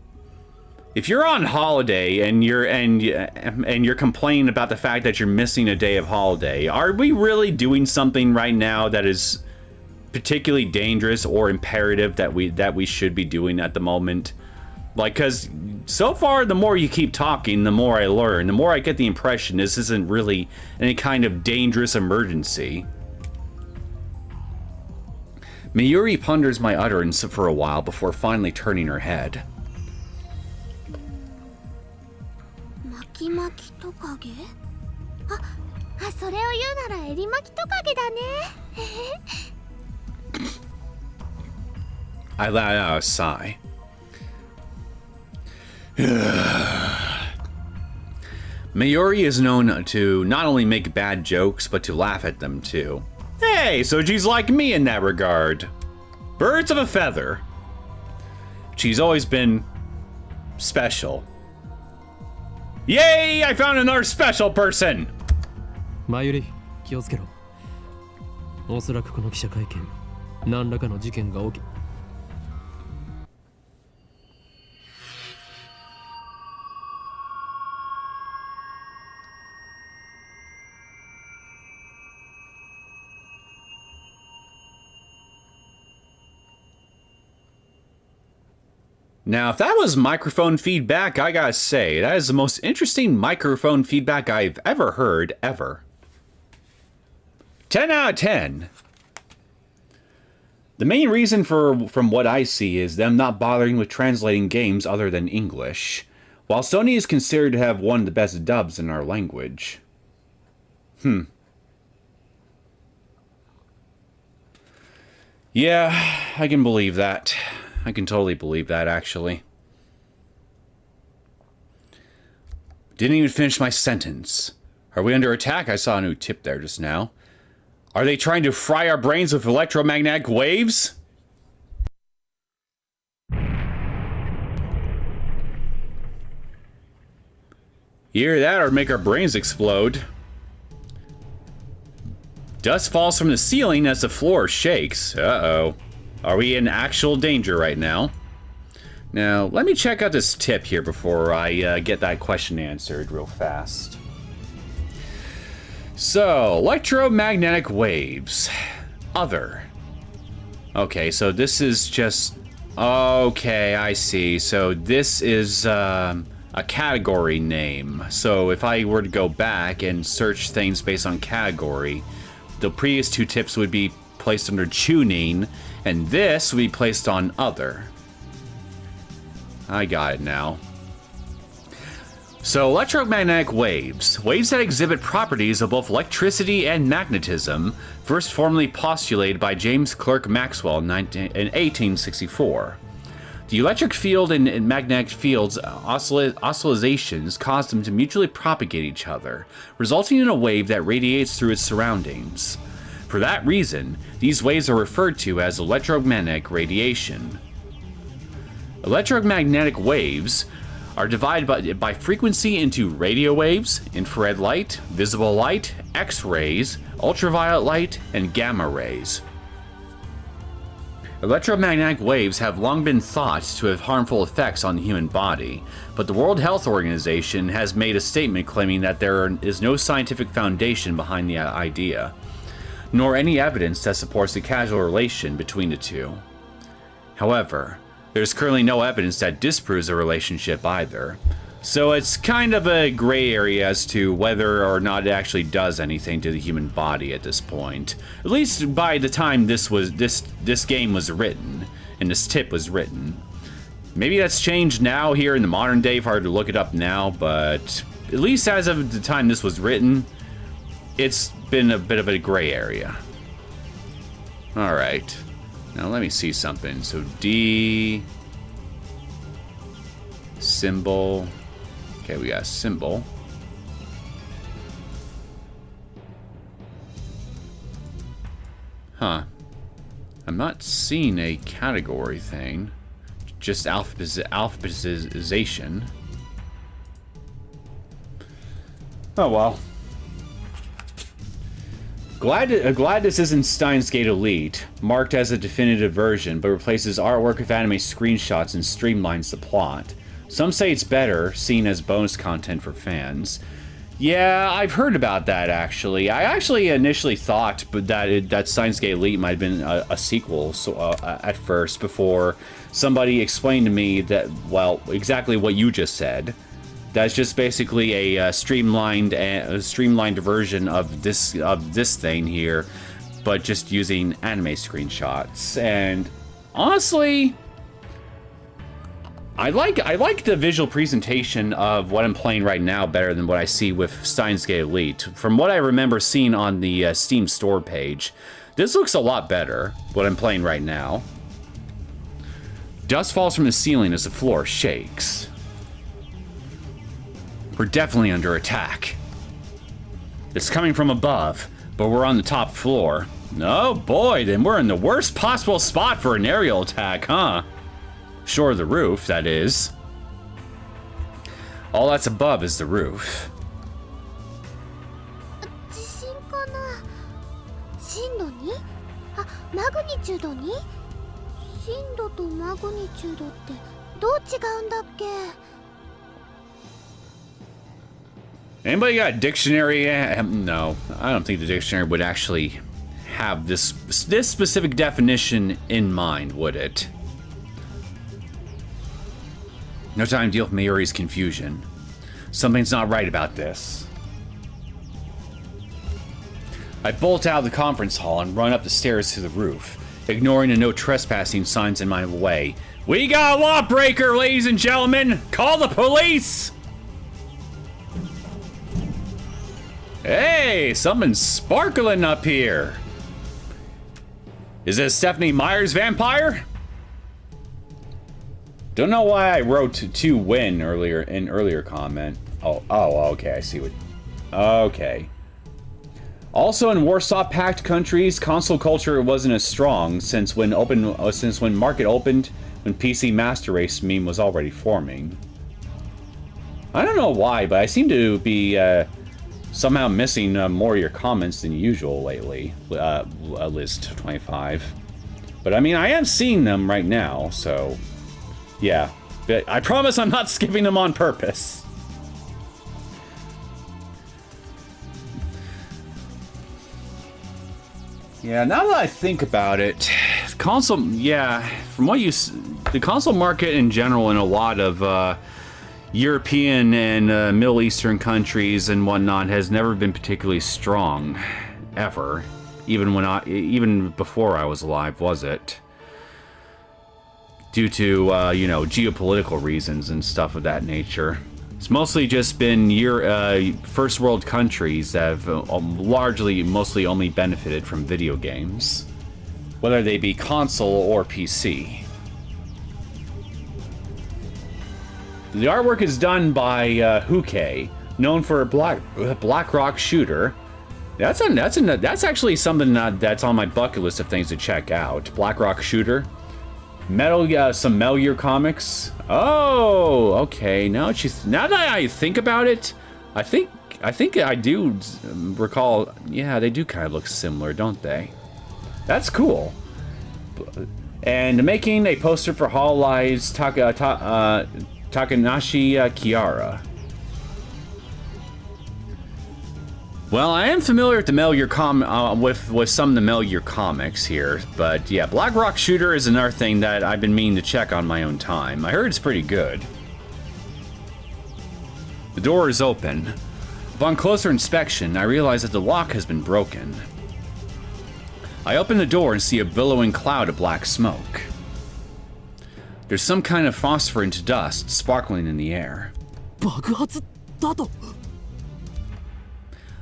if you're on holiday and you're complaining about the fact that you're missing a day of holiday, are we really doing something right now that is particularly dangerous or imperative that we should be doing at the moment? Like, because so far, the more you keep talking, the more I learn. The more I get the impression this isn't really any kind of dangerous emergency. Mayuri ponders my utterance for a while before finally turning her head. 巻き巻きトカゲ？あ、それを言うならエリ巻きトカゲだね。I let out a sigh. Mayuri is known to not only make bad jokes, but to laugh at them too. Hey, so she's like me in that regard. Birds of a feather. She's always been special. Yay! I found another special person! 前より気をつけろ。おそらくこの記者会見、何らかの事件が起き。Now, if that was microphone feedback, I gotta say, that is the most interesting microphone feedback I've ever heard, ever. 10 out of 10. The main reason from what I see is them not bothering with translating games other than English, while Sony is considered to have one of the best dubs in our language. Yeah, I can believe that. I can totally believe that, actually. Didn't even finish my sentence. Are we under attack? I saw a new tip there just now. Are they trying to fry our brains with electromagnetic waves? Either that or make our brains explode. Dust falls from the ceiling as the floor shakes. Uh-oh. Are we in actual danger right now? Now, let me check out this tip here before I get that question answered real fast. So, electromagnetic waves. Other. Okay, so this is just... Okay, I see. So this is a category name. So if I were to go back and search things based on category, the previous two tips would be placed under tuning, and this will be placed on other. I got it now. So, electromagnetic waves. Waves that exhibit properties of both electricity and magnetism, first formally postulated by James Clerk Maxwell in 1864. The electric field and magnetic fields oscillations cause them to mutually propagate each other, resulting in a wave that radiates through its surroundings. For that reason, these waves are referred to as electromagnetic radiation. Electromagnetic waves are divided by frequency into radio waves, infrared light, visible light, X-rays, ultraviolet light, and gamma rays. Electromagnetic waves have long been thought to have harmful effects on the human body, but the World Health Organization has made a statement claiming that there is no scientific foundation behind the idea, nor any evidence that supports a causal relation between the two. However, there's currently no evidence that disproves a relationship either, so it's kind of a gray area as to whether or not it actually does anything to the human body at this point. At least by the time this game was written, and this tip was written. Maybe that's changed now here in the modern day if I were to look it up now, but at least as of the time this was written, it's been a bit of a gray area. Alright. Now let me see something. So D... symbol... Okay, we got a symbol. Huh. I'm not seeing a category thing. Just alphabetization. Oh well. Glad this isn't Steins Gate Elite, marked as a definitive version, but replaces artwork with anime screenshots and streamlines the plot. Some say it's better, seen as bonus content for fans. Yeah, I've heard about that, actually. I actually initially thought that Steins Gate Elite might have been a sequel at first, before somebody explained to me that, well, exactly what you just said. That's just basically a streamlined version of this thing here, but just using anime screenshots. And honestly, I like the visual presentation of what I'm playing right now better than what I see with Steins Gate Elite. From what I remember seeing on the Steam store page, this looks a lot better, what I'm playing right now. Dust falls from the ceiling as the floor shakes. We're definitely under attack. It's coming from above, but we're on the top floor. Oh boy, then we're in the worst possible spot for an aerial attack, huh? Short of the roof, that is. All that's above is the roof. 地震かな。震度 2？ あ、マグニチュード 2？ 震度とマグニチュードってどう違うんだっけ？ Anybody got a dictionary? No, I don't think the dictionary would actually have this specific definition in mind, would it? No time to deal with Mayuri's confusion. Something's not right about this. I bolt out of the conference hall and run up the stairs to the roof, ignoring the no trespassing signs in my way. We got a lawbreaker, ladies and gentlemen! Call the police! Hey, something's sparkling up here. Is it Stephanie Meyer's vampire? Don't know why I wrote to win earlier comment. Oh, okay, I see what. Okay. Also, in Warsaw Pact countries, console culture wasn't as strong since when market opened, when PC Master Race meme was already forming. I don't know why, but I seem to be somehow missing more of your comments than usual lately. List 25. But I mean, I am seeing them right now, so yeah. But I promise I'm not skipping them on purpose. Yeah, now that I think about it, console, yeah, from what the console market in general in a lot of European and Middle Eastern countries and whatnot has never been particularly strong, ever. Even before I was alive, was it? Due to geopolitical reasons and stuff of that nature. It's mostly just been first world countries that have mostly only benefited from video games, whether they be console or PC. The artwork is done by Huke, known for Black Rock Shooter. That's actually something that's on my bucket list of things to check out. Black Rock Shooter. Some Metal Gear comics. Oh, okay. Now that I think about it, I think I do recall. Yeah, they do kind of look similar, don't they? That's cool. And making a poster for Hololive's Takanashi Kiara. Well, I am familiar with the Metal Gear with some of the Metal Gear comics here, but yeah, Black Rock Shooter is another thing that I've been meaning to check on my own time. I heard it's pretty good. The door is open. Upon closer inspection, I realize that the lock has been broken. I open the door and see a billowing cloud of black smoke. There's some kind of phosphorescent dust sparkling in the air. 爆発だと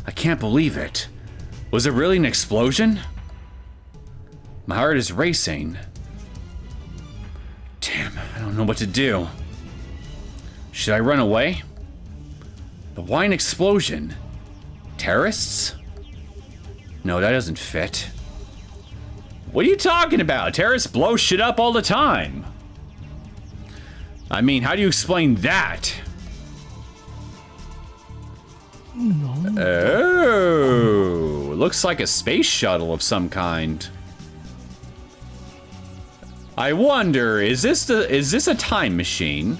I can't believe it. Was it really an explosion? My heart is racing. Damn, I don't know what to do. Should I run away? But why an explosion? Terrorists? No, that doesn't fit. What are you talking about? Terrorists blow shit up all the time. I mean, how do you explain that? Oh, looks like a space shuttle of some kind. I wonder, is this a time machine?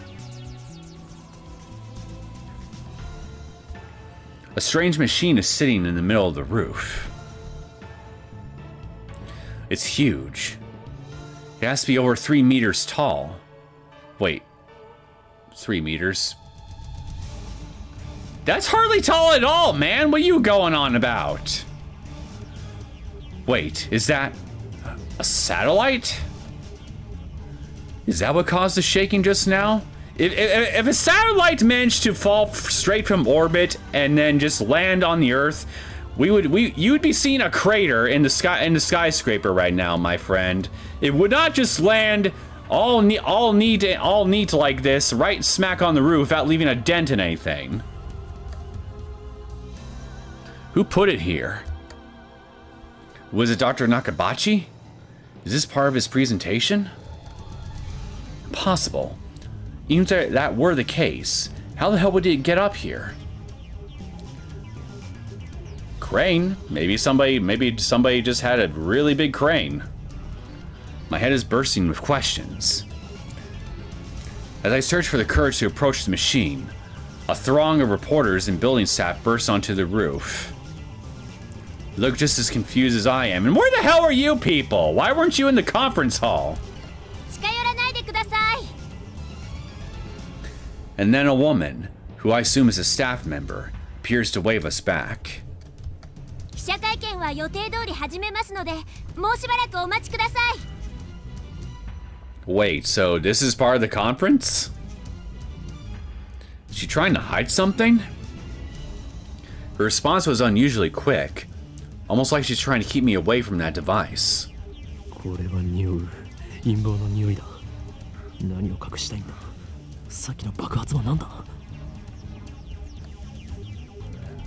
A strange machine is sitting in the middle of the roof. It's huge. It has to be over 3 meters tall. Wait, 3 meters? That's hardly tall at all, man. What are you going on about? Wait, is that a satellite? Is that what caused the shaking just now? If a satellite managed to fall straight from orbit and then just land on the Earth, you would be seeing a crater in the skyscraper right now, my friend. It would not just land all neat like this, right smack on the roof without leaving a dent in anything. Who put it here? Was it Dr. Nakabachi? Is this part of his presentation? Possible. Even if that were the case, how the hell would it get up here? Crane? Maybe somebody just had a really big crane. My head is bursting with questions. As I search for the courage to approach the machine, a throng of reporters and building staff burst onto the roof. You look just as confused as I am. And where the hell are you people? Why weren't you in the conference hall? And then a woman, who I assume is a staff member, appears to wave us back. Wait, so this is part of the conference? Is she trying to hide something? Her response was unusually quick, almost like she's trying to keep me away from that device.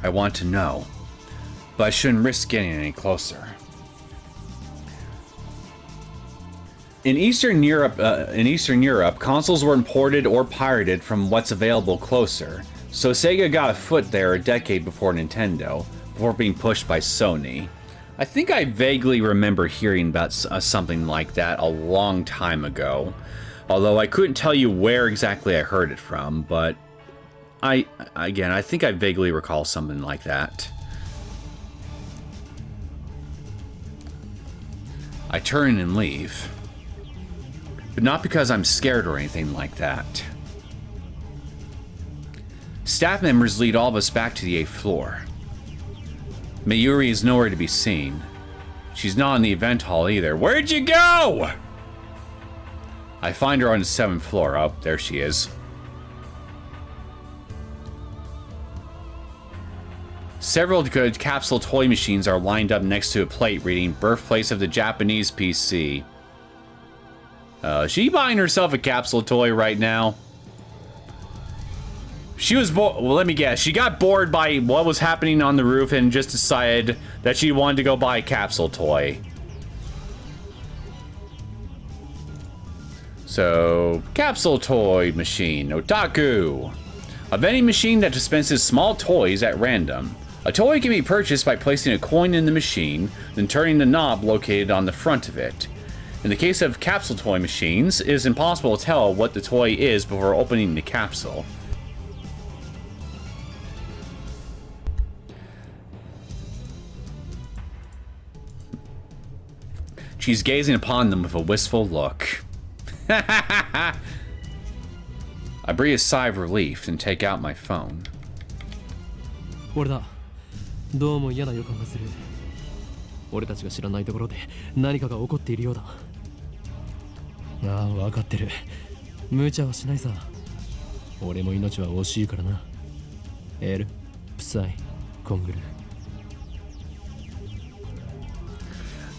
I want to know, but I shouldn't risk getting any closer. In Eastern Europe, consoles were imported or pirated from what's available closer, so Sega got a foot there a decade before Nintendo, before being pushed by Sony. I think I vaguely remember hearing about something like that a long time ago, although I couldn't tell you where exactly I heard it from, but I think I vaguely recall something like that. I turn and leave. But not because I'm scared or anything like that. Staff members lead all of us back to the 8th floor. Mayuri is nowhere to be seen. She's not in the event hall either. Where'd you go? I find her on the 7th floor. Oh, there she is. Several good capsule toy machines are lined up next to a plate reading Birthplace of the Japanese PC. Is she buying herself a capsule toy right now? She was well, let me guess. She got bored by what was happening on the roof and just decided that she wanted to go buy a capsule toy. So, capsule toy machine, otaku. A vending machine that dispenses small toys at random. A toy can be purchased by placing a coin in the machine, then turning the knob located on the front of it. In the case of capsule toy machines, it is impossible to tell what the toy is before opening the capsule. She's gazing upon them with a wistful look. I breathe a sigh of relief and take out my phone. 俺だ。どうも嫌な予感がする。俺たちが知らないところで何かが起こっているようだ。ああ、分かってる。無茶はしないさ。俺も命は惜しいからな。エル、プサイ、コングル。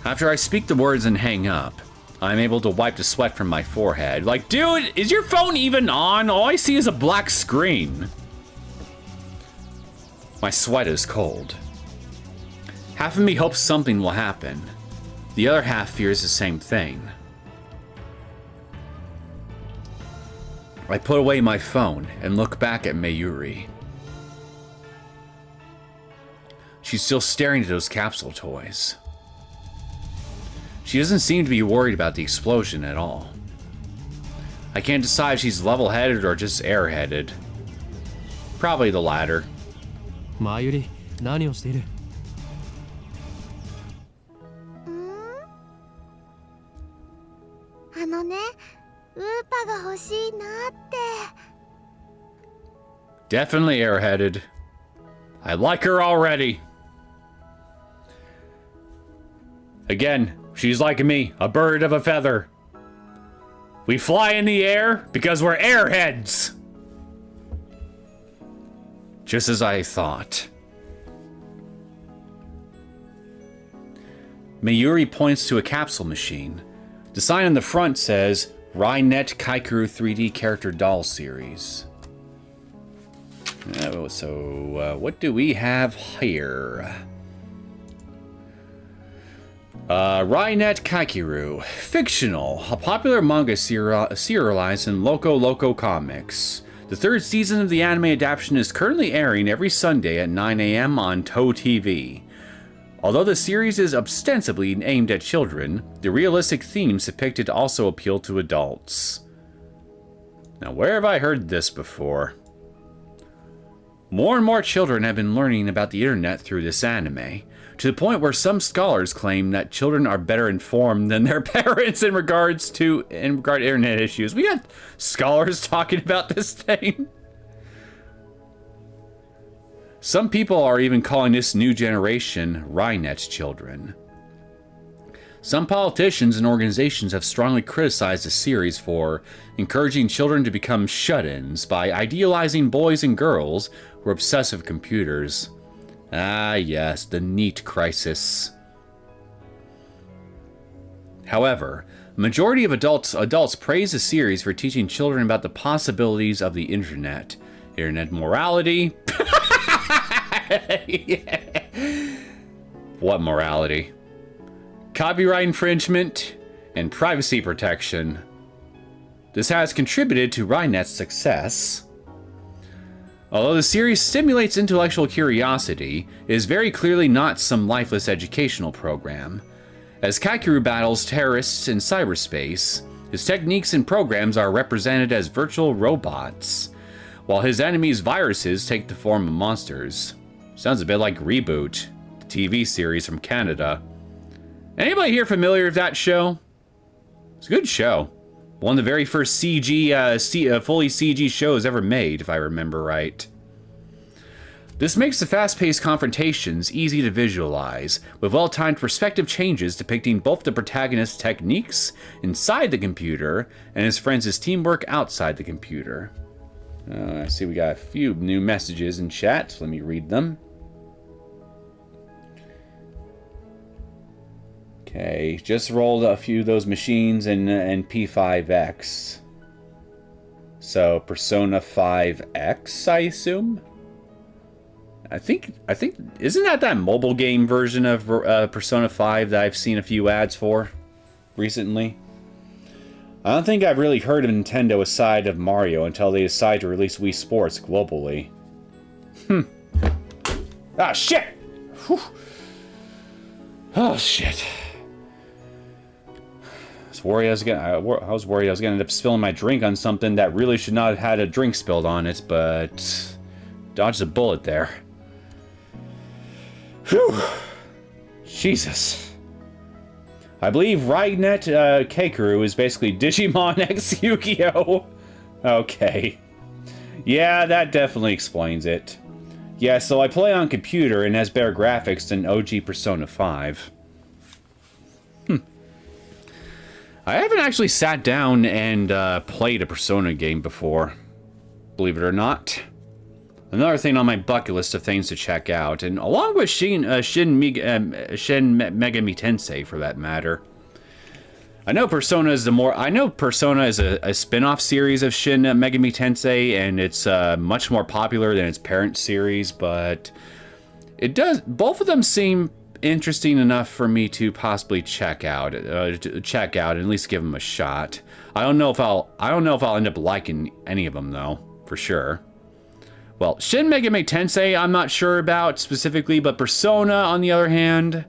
After I speak the words and hang up, I'm able to wipe the sweat from my forehead. Like, dude, is your phone even on? All I see is a black screen. My sweat is cold. Half of me hopes something will happen. The other half fears the same thing. I put away my phone and look back at Mayuri. She's still staring at those capsule toys. She doesn't seem to be worried about the explosion at all. I can't decide if she's level-headed or just airheaded. Probably the latter. Mayuri, 何をしている? あのね、ウーパが欲しいなって。Definitely airheaded. I like her already. Again, she's like me, a bird of a feather. We fly in the air because we're airheads. Just as I thought. Mayuri points to a capsule machine. The sign on the front says, Rainet Kaikuru 3D character doll series. So, what do we have here? Rainet Kaikuru. Fictional. A popular manga serialized in Loco Loco Comics. The third season of the anime adaptation is currently airing every Sunday at 9 a.m. on Toe TV. Although the series is ostensibly aimed at children, the realistic themes depicted also appeal to adults. Now, where have I heard this before? More and more children have been learning about the internet through this anime, to the point where some scholars claim that children are better informed than their parents in regard to internet issues. We got scholars talking about this thing. Some people are even calling this new generation Rainet's children. Some politicians and organizations have strongly criticized the series for encouraging children to become shut-ins by idealizing boys and girls who are obsessive with computers. Ah, yes, the NEET crisis. However, a majority of adults praise the series for teaching children about the possibilities of the internet morality. Yeah. What morality? Copyright infringement and privacy protection. This has contributed to Rainet's success. Although the series stimulates intellectual curiosity, it is very clearly not some lifeless educational program. As Kaikuru battles terrorists in cyberspace, his techniques and programs are represented as virtual robots, while his enemies' viruses take the form of monsters. Sounds a bit like Reboot, the TV series from Canada. Anybody here familiar with that show? It's a good show. One of the very first fully CG shows ever made, if I remember right. This makes the fast-paced confrontations easy to visualize, with well-timed perspective changes depicting both the protagonist's techniques inside the computer and his friends' teamwork outside the computer. I see we got a few new messages in chat. Let me read them. Okay, just rolled a few of those machines in P5X. So Persona 5X, I assume. I think isn't that mobile game version of Persona 5 that I've seen a few ads for recently? I don't think I've really heard of Nintendo aside of Mario until they decide to release Wii Sports globally. Ah, shit! Whew. Oh, shit. I was worried I was gonna end up spilling my drink on something that really should not have had a drink spilled on it, but dodged a bullet there. Whew. Jesus. I believe Rainet Kaikuru is basically Digimon X Yu-Gi-Oh! Okay. Yeah, that definitely explains it. Yeah, so I play on computer and has better graphics than OG Persona 5. I haven't actually sat down and played a Persona game before, believe it or not. Another thing on my bucket list of things to check out, and along with Shin Megami Tensei for that matter. I know Persona is a spin-off series of Shin Megami Tensei, and it's much more popular than its parent series, but both of them seem interesting enough for me to possibly check out and at least give them a shot. I don't know if I'll end up liking any of them though, for sure. Well, Shin Megami Tensei I'm not sure about specifically, but Persona on the other hand,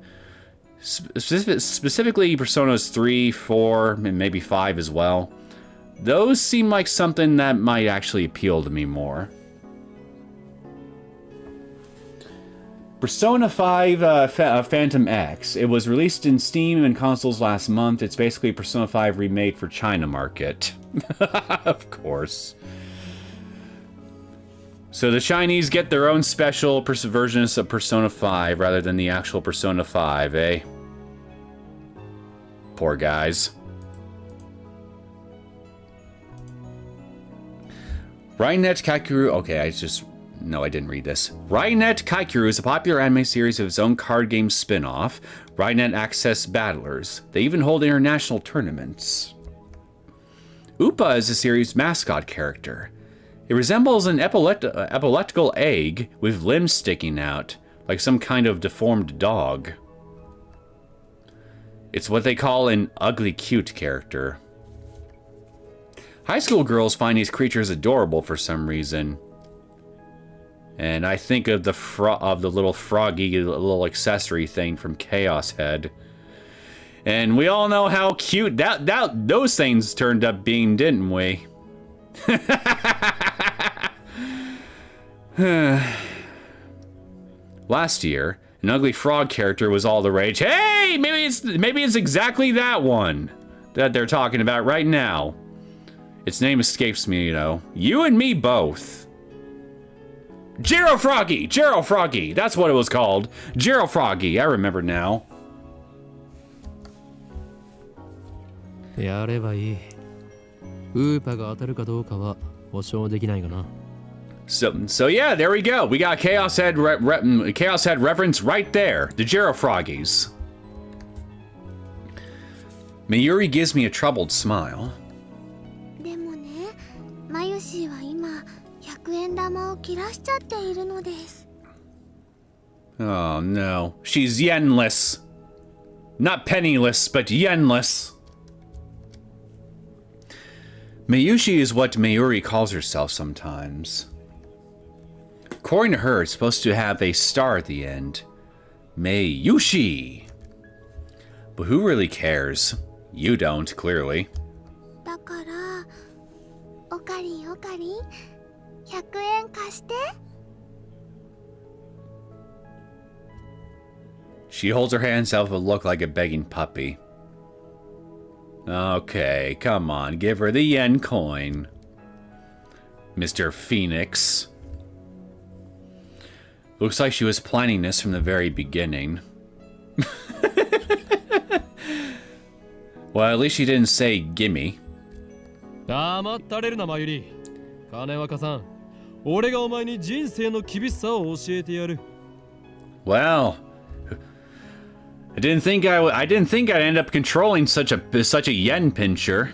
specifically Personas 3, 4, and maybe 5 as well, those seem like something that might actually appeal to me more. Persona 5 Phantom X. It was released in Steam and consoles last month. It's basically Persona 5 remade for China market. Of course. So the Chinese get their own special version of Persona 5 rather than the actual Persona 5, eh? Poor guys. Rainet Kaikuru. Okay, No, I didn't read this. Rainet Kaikuru is a popular anime series of its own card game spin-off, Rainet Access Battlers. They even hold international tournaments. Upa is the series' mascot character. It resembles an epileptical egg with limbs sticking out, like some kind of deformed dog. It's what they call an ugly cute character. High school girls find these creatures adorable for some reason. And I think of the little froggy little accessory thing from Chaos Head. And we all know how cute those things turned up being, didn't we? Last year, an ugly frog character was all the rage. Hey, maybe it's exactly that one that they're talking about right now. Its name escapes me, you know. You and me both. Jiro Froggy, that's what it was called. Jiro Froggy, I remember now. やればいい。ウーパが当たるかどうかは保証できないがな。So yeah, there we go. We got Chaos Head reference right there. The Jiro Froggies. Mayuri gives me a troubled smile. でもね、マユシーは今100円玉を切らしちゃっているのです。 Oh no, she's yenless. Not penniless, but yenless. Mayushi is what Mayuri calls herself sometimes. According to her, it's supposed to have a star at the end. Mayushi. But who really cares? You don't, clearly. だから、おかりん100円貸して。 She holds her hands out with a look like a begging puppy. Okay, come on, give her the yen coin. Mr. Phoenix. Looks like she was planning this from the very beginning. Well, at least she didn't say gimme. 黙ったれるな、マユリ。金若さん、俺がお前に人生の厳しさを教えてやる。Well, I didn't think I'd end up controlling such a yen pincher.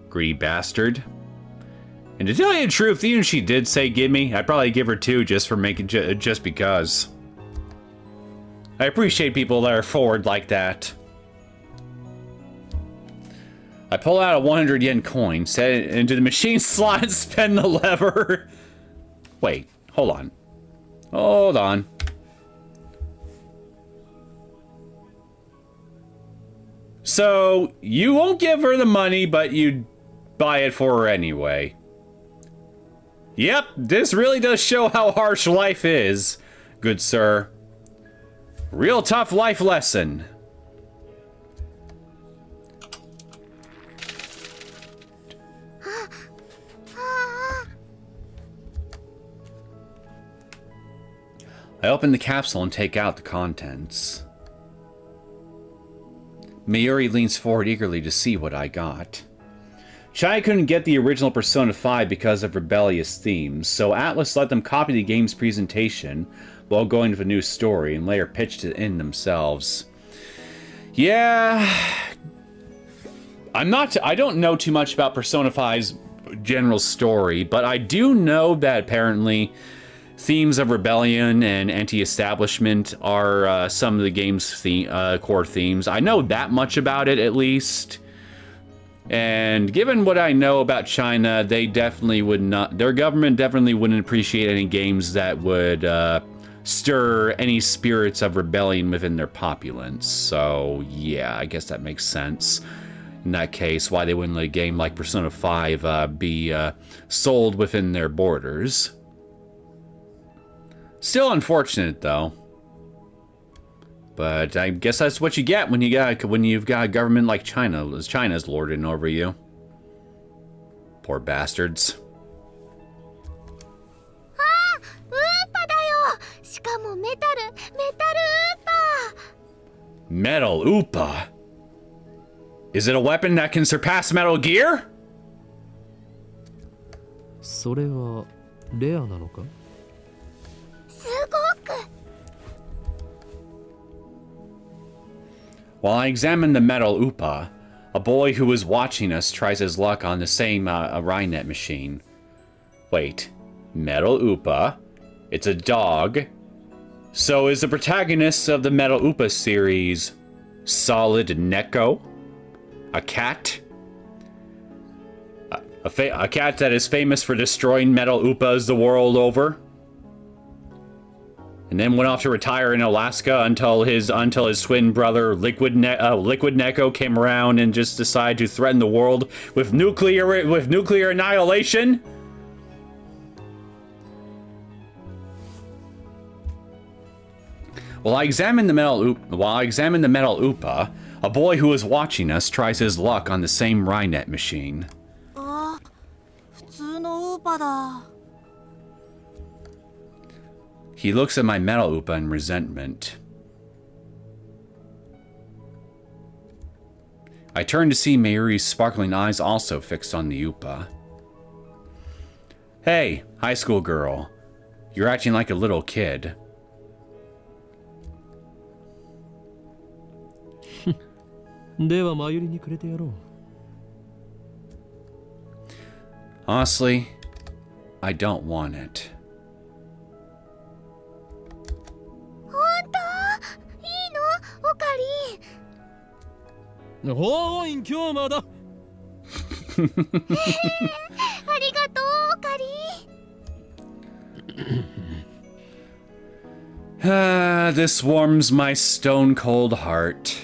Greedy bastard. And to tell you the truth, even if she did say gimme, I'd probably give her 2 just for making just because. I appreciate people that are forward like that. I pull out a 100 yen coin, set it into the machine slot, and spin the lever. Wait, hold on. Hold on. So, you won't give her the money, but you'd buy it for her anyway. Yep, this really does show how harsh life is, good sir. Real tough life lesson. I open the capsule and take out the contents. Mayuri leans forward eagerly to see what I got. Chai couldn't get the original Persona 5 because of rebellious themes, so Atlas let them copy the game's presentation while going with a new story and later pitched it in themselves. Yeah, I don't know too much about Persona 5's general story, but I do know that apparently themes of rebellion and anti-establishment are some of the game's core themes. I know that much about it, at least. And given what I know about China, they definitely would not... Their government definitely wouldn't appreciate any games that would stir any spirits of rebellion within their populace. So, yeah, I guess that makes sense. In that case, why they wouldn't let a game like Persona 5 be sold within their borders. Still unfortunate, though. But I guess that's what you get when you've got a government like China. China's lording over you. Poor bastards. Ah, Upa だよ。しかもメタルUpa. Metal Upa. Is it a weapon that can surpass Metal Gear? それはレアなのか？すごく。While I examine the metal Upa, A boy who was watching us tries his luck on the same Rynet machine. Wait. Metal Upa. It's a dog. So is the protagonist of the Metal Upa series Solid Neko? A cat? A cat that is famous for destroying Metal Upas the world over? And then went off to retire in Alaska until his twin brother Liquid Neko came around and just decided to threaten the world with nuclear annihilation. While I examined the Metal Upa, a boy who was watching us tries his luck on the same Rynet machine. 普通のウーパだ。 He looks at my Metal Upa in resentment. I turn to see Mayuri's sparkling eyes also fixed on the Upa. Hey, high school girl. You're acting like a little kid. Honestly, I don't want it. 本当？いいの？オカリン。おーい、今日まだ。ありがとう、オカリン。 This warms my stone-cold heart.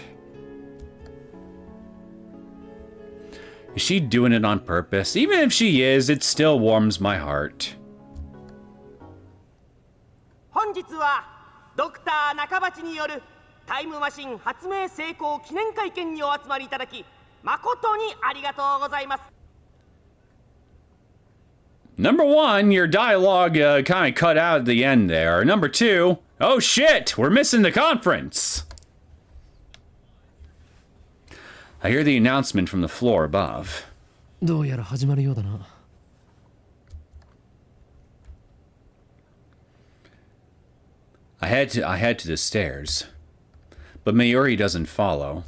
Is she doing it on purpose? Even if she is, it still warms my heart. 本日はドクター中鉢によるタイムマシン発明成功記念会見にお集まりいただき誠にありがとうございます。 Number one, your dialogue kind of cut out at the end there. Number two, oh shit, we're missing the conference. I hear the announcement from the floor above. どうやら始まるようだな。 I head to the stairs, but Mayuri doesn't follow.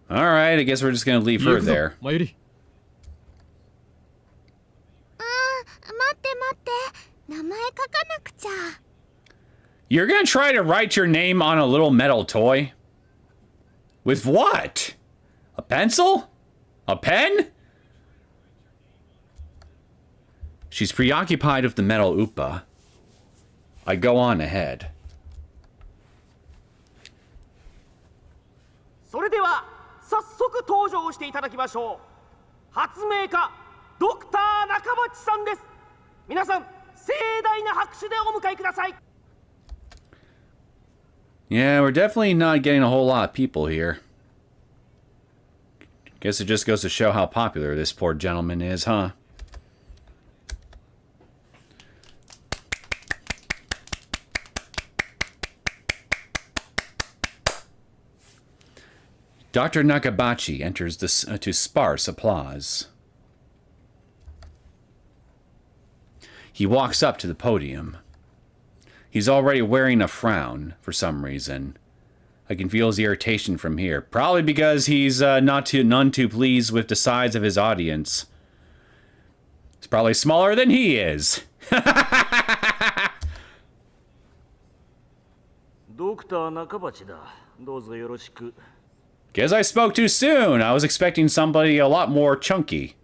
All right, I guess we're just gonna leave her there. マユリ。待って待って。名前書かなくちゃ。 You're gonna try to write your name on a little metal toy? With what? A pencil? A pen? She's preoccupied with the Metal Upa. I go on ahead. それでは早速登場していただきましょう。発明家ドクター中鉢さんです。皆さん盛大な拍手でお迎えください。 Yeah, we're definitely not getting a whole lot of people here. Guess it just goes to show how popular this poor gentleman is, huh? Dr. Nakabachi enters to sparse applause. He walks up to the podium. He's already wearing a frown for some reason. I can feel his irritation from here. Probably because he's none too pleased with the size of his audience. It's probably smaller than he is. Dr. Nakabachi だ。どうぞよろしく。 Guess I spoke too soon. I was expecting somebody a lot more chunky.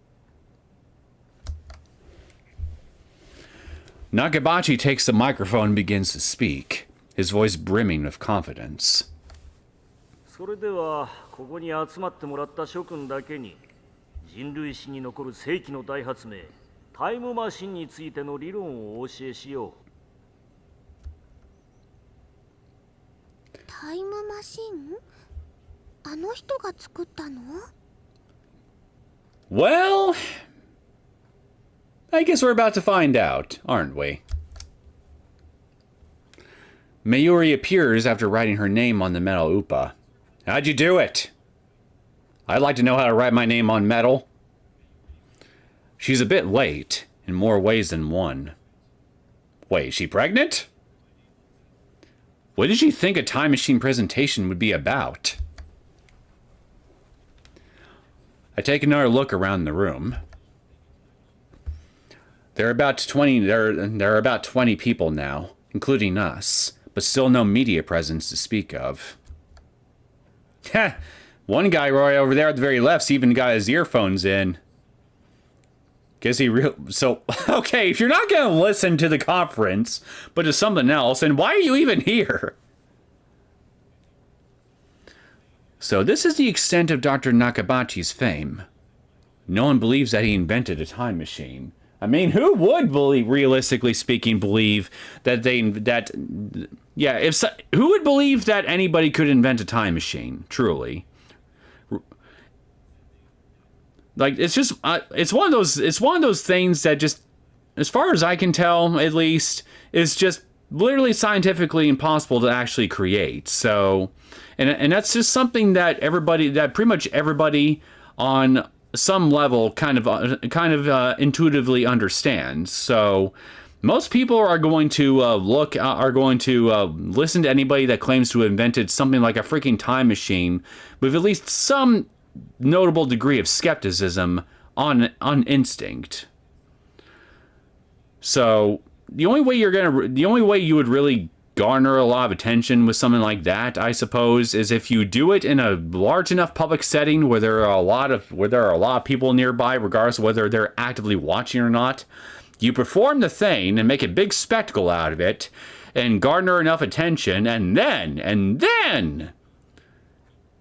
Nakabachi takes the microphone and begins to speak, his voice brimming with confidence. それではここに集まってもらった諸君だけに人類史に残る世紀の大発明タイムマシンについての理論をお教えしよう。タイムマシン？あの人が作ったの？ Well, I guess we're about to find out, aren't we? Mayuri appears after writing her name on the metal upa. How'd you do it? I'd like to know how to write my name on metal. She's a bit late, in more ways than one. Wait, is she pregnant? What did she think a time machine presentation would be about? I take another look around the room. There are about 20 people now, including us, but still no media presence to speak of. Heh, one guy right over there at the very left's even got his earphones in. Guess he so, okay, if you're not gonna listen to the conference, but to something else, then why are you even here? So this is the extent of Dr. Nakabachi's fame. No one believes that he invented a time machine. I mean, who would believe, realistically speaking, believe that who would believe that anybody could invent a time machine, truly? Like, it's just, it's one of those things that just, as far as I can tell, at least, is just literally scientifically impossible to actually create. So, and that's just something that pretty much everybody on some level kind of intuitively understands. So, most people are going to listen to anybody that claims to have invented something like a freaking time machine with at least some notable degree of skepticism on instinct. So the only way you would really garner a lot of attention with something like that, I suppose, is if you do it in a large enough public setting where there are a lot of people nearby, regardless of whether they're actively watching or not. You perform the thing and make a big spectacle out of it and garner enough attention, and then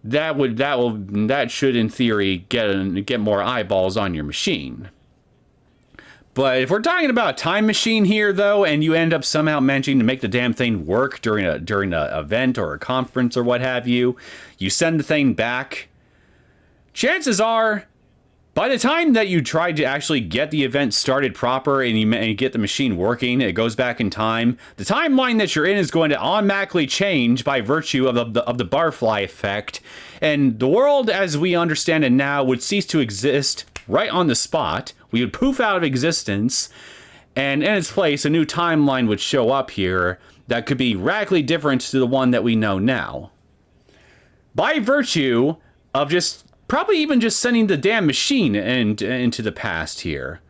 that should in theory get more eyeballs on your machine. But if we're talking about a time machine here, though, and you end up somehow managing to make the damn thing work during a event or a conference or what have you, you send the thing back, chances are, by the time that you try to actually get the event started proper and you get the machine working, it goes back in time, the timeline that you're in is going to automatically change by virtue of the barfly effect, and the world as we understand it now would cease to exist right on the spot. We would poof out of existence, and in its place, a new timeline would show up here that could be radically different to the one that we know now. By virtue of probably even just sending the damn machine into the past here.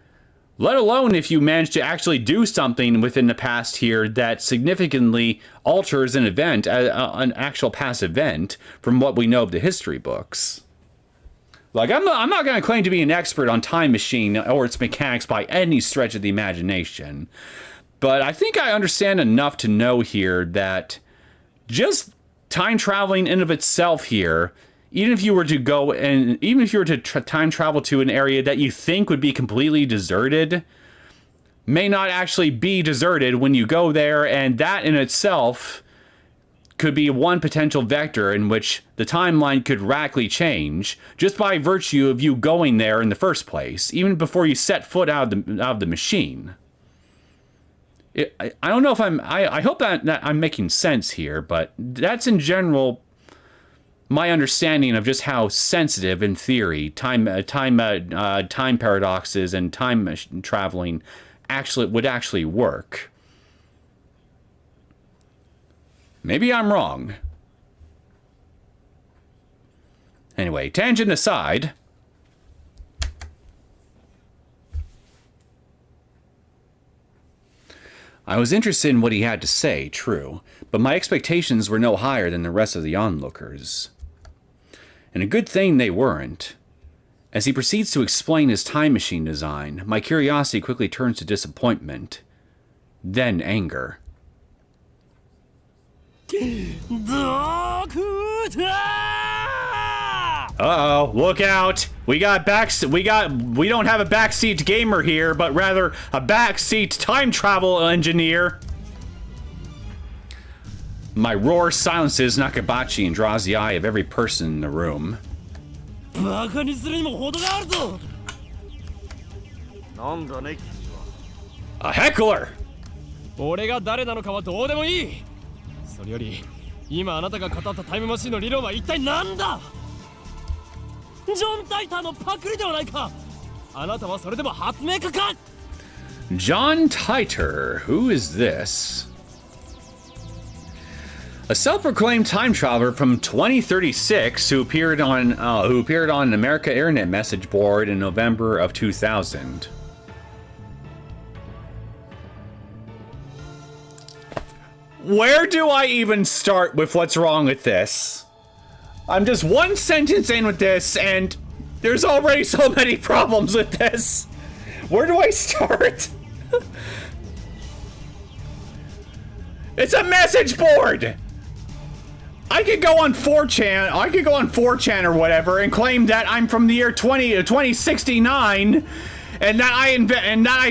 Let alone if you manage to actually do something within the past here that significantly alters an event, an actual past event, from what we know of the history books. Like, I'm not going to claim to be an expert on Time Machine or its mechanics by any stretch of the imagination, but I think I understand enough to know here that just time traveling in of itself here, even if you were to time travel to an area that you think would be completely deserted, may not actually be deserted when you go there, and that in itself could be one potential vector in which the timeline could radically change just by virtue of you going there in the first place, even before you set foot out of the machine. I don't know if I hope that I'm making sense here, but that's in general my understanding of just how sensitive, in theory, time paradoxes and time traveling would actually work. Maybe I'm wrong. Anyway, tangent aside, I was interested in what he had to say, true, but my expectations were no higher than the rest of the onlookers. And a good thing they weren't. As he proceeds to explain his time machine design, my curiosity quickly turns to disappointment, then anger. Uh-oh, look out! We don't have a backseat gamer here, but rather a backseat time travel engineer. My roar silences Nakabachi and draws the eye of every person in the room. A heckler! 俺が誰なのかはどうでもいい。それより、今あなたが語ったタイムマシンの理論は一体何だ？ジョン・タイターのパクリではないか。あなたはそれでも発明家か？ John Titor, who is this? A self-proclaimed time traveler from 2036 who appeared on an America Internet message board in November of 2000. Where do I even start with what's wrong with this? I'm just one sentence in with this, and there's already so many problems with this. Where do I start? It's a message board! I could go on 4chan, or whatever, and claim that I'm from the year 2069, and that I invented I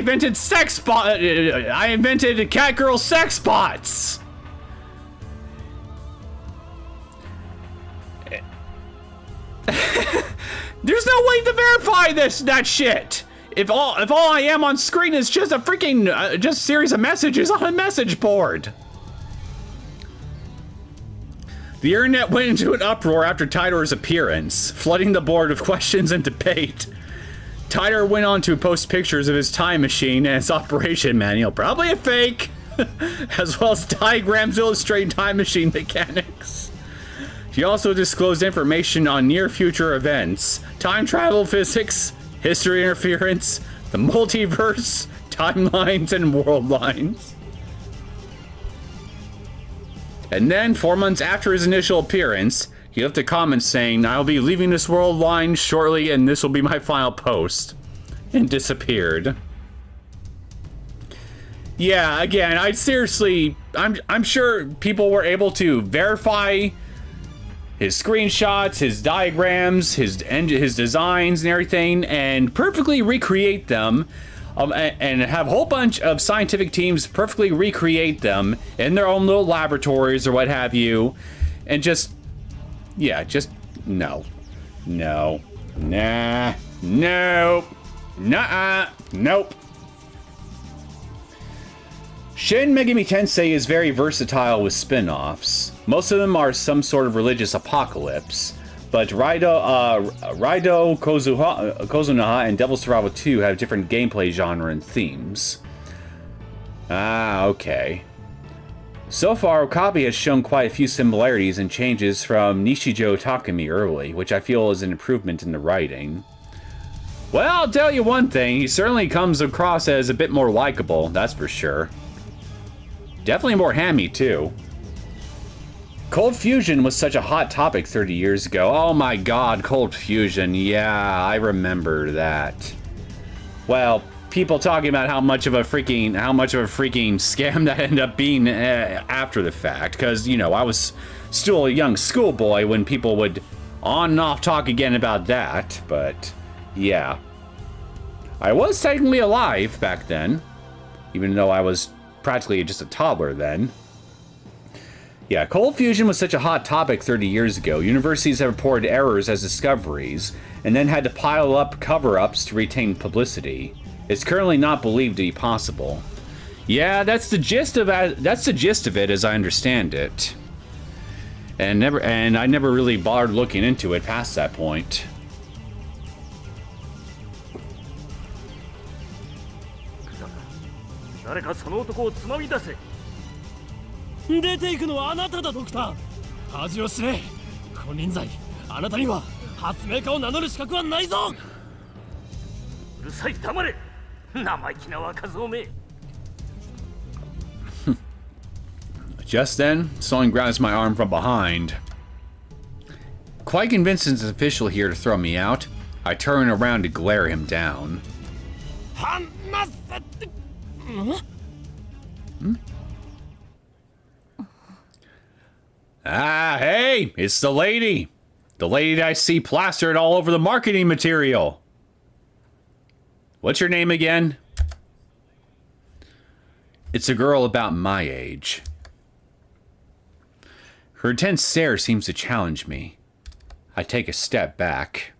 invented catgirl sex bots. There's no way to verify that shit. If all I am on screen is just a freaking just series of messages on a message board. The internet went into an uproar after Tidor's appearance, flooding the board with questions and debate. Tidor went on to post pictures of his time machine and its operation manual, probably a fake, as well as diagrams illustrating time machine mechanics. He also disclosed information on near-future events, time travel physics, history interference, the multiverse, timelines, and world lines. And then, 4 months after his initial appearance, he left a comment saying, "I'll be leaving this world line shortly and this will be my final post," and disappeared. Yeah, again, I'm sure people were able to verify his screenshots, his diagrams, his designs and everything, and perfectly recreate them, and have a whole bunch of scientific teams perfectly recreate them in their own little laboratories or what have you, and just no, nah, nope, nuh-uh, nope. Shin Megami Tensei is very versatile with spin-offs. Most of them are some sort of religious apocalypse, but Raido Kozunaha and Devil Survival 2 have different gameplay genre and themes. Ah, okay. So far, Okabe has shown quite a few similarities and changes from Nishijo Takumi early, which I feel is an improvement in the writing. Well, I'll tell you one thing, he certainly comes across as a bit more likable, that's for sure. Definitely more hammy, too. Cold Fusion was such a hot topic 30 years ago. Oh my god, Cold Fusion. Yeah, I remember that. Well, people talking about how much of a freaking scam that ended up being after the fact. Because, you know, I was still a young schoolboy when people would on and off talk again about that. But, yeah. I was technically alive back then. Even though I was practically just a toddler then. Yeah, Cold Fusion was such a hot topic 30 years ago. Universities have reported errors as discoveries, and then had to pile up cover-ups to retain publicity. It's currently not believed to be possible. Yeah, that's the gist of it, as I understand it. And I never really bothered looking into it past that point. 誰かその男をつまみ出せ。出ていくのはあなただ、ドクター。恥を知れ。金輪際、あなたには発明家を名乗る資格はないぞ。うるさい、黙れ。生意気な若造め。Just then, someone grabs my arm from behind. Quite convinced it's an official here to throw me out, I turn around to glare him down. Ah, hey, it's the lady. The lady that I see plastered all over the marketing material. What's your name again? It's a girl about my age. Her intense stare seems to challenge me. I take a step back.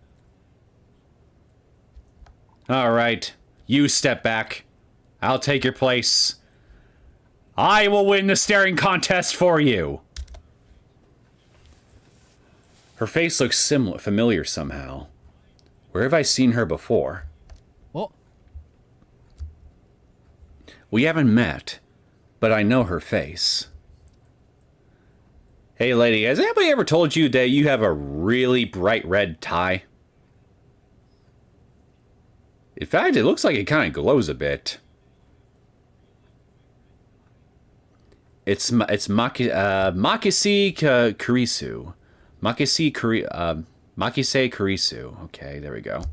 All right, you step back. I'll take your place. I will win the staring contest for you. Her face looks familiar somehow. Where have I seen her before? What? We haven't met, but I know her face. Hey lady, has anybody ever told you that you have a really bright red tie? In fact, it looks like it kind of glows a bit. It's Makise Kurisu. Makise Kurisu. Okay, there we go.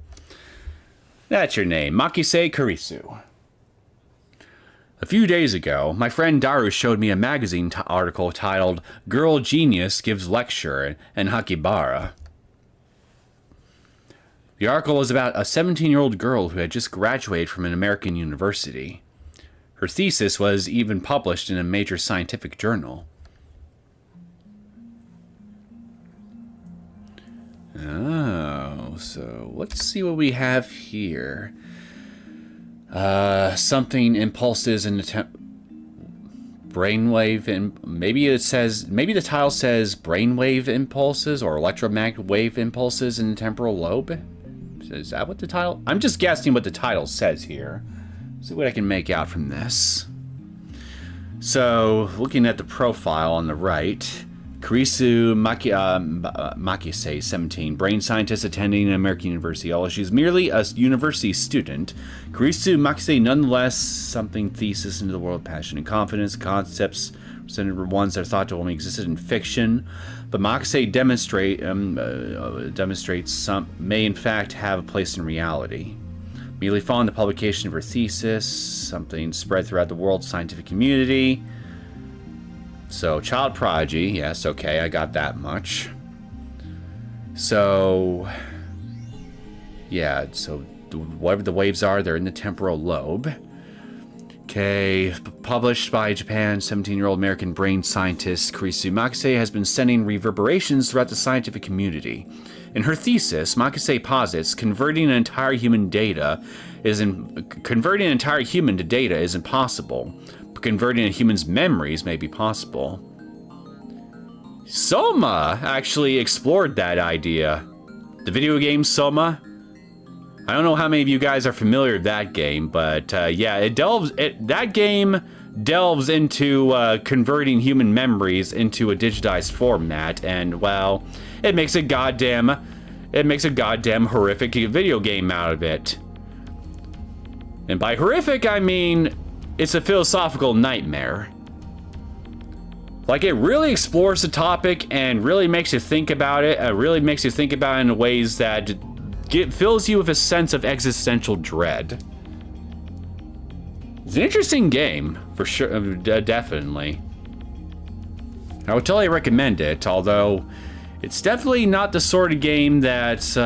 That's your name, Makise Kurisu. A few days ago, my friend Daru showed me a magazine article titled "Girl Genius Gives Lecture" in Hakibara. The article was about a 17-year-old girl who had just graduated from an American university. Her thesis was even published in a major scientific journal. Oh, so let's see what we have here. Something impulses in the brainwave, and maybe the title says brainwave impulses or electromagnetic wave impulses in the temporal lobe. Is that what the title? I'm just guessing what the title says here. See what I can make out from this. So, looking at the profile on the right, Kurisu Makise, 17, brain scientist attending an American university. Although she's merely a university student, Kurisu Makise nonetheless something thesis into the world of passion and confidence. Concepts presented were ones that are thought to only existed in fiction, but Makise demonstrates some may in fact have a place in reality. Immediately following the publication of her thesis, something spread throughout the world scientific community. So, child prodigy, yes, okay, I got that much. So, yeah, so whatever the waves are, they're in the temporal lobe. Okay, published by Japan's 17-year-old American brain scientist Kurisu Makise has been sending reverberations throughout the scientific community. In her thesis, Makise posits converting an entire human to data is impossible. Converting a human's memories may be possible. Soma actually explored that idea. The video game Soma. I don't know how many of you guys are familiar with that game, but yeah, that game delves into converting human memories into a digitized format, and well, it makes a goddamn horrific video game out of it. And by horrific, I mean it's a philosophical nightmare. Like, it really explores the topic and really makes you think about it. Really makes you think about it in ways that fills you with a sense of existential dread. It's an interesting game, for sure, definitely. I would totally recommend it, although it's definitely not the sort of game that's...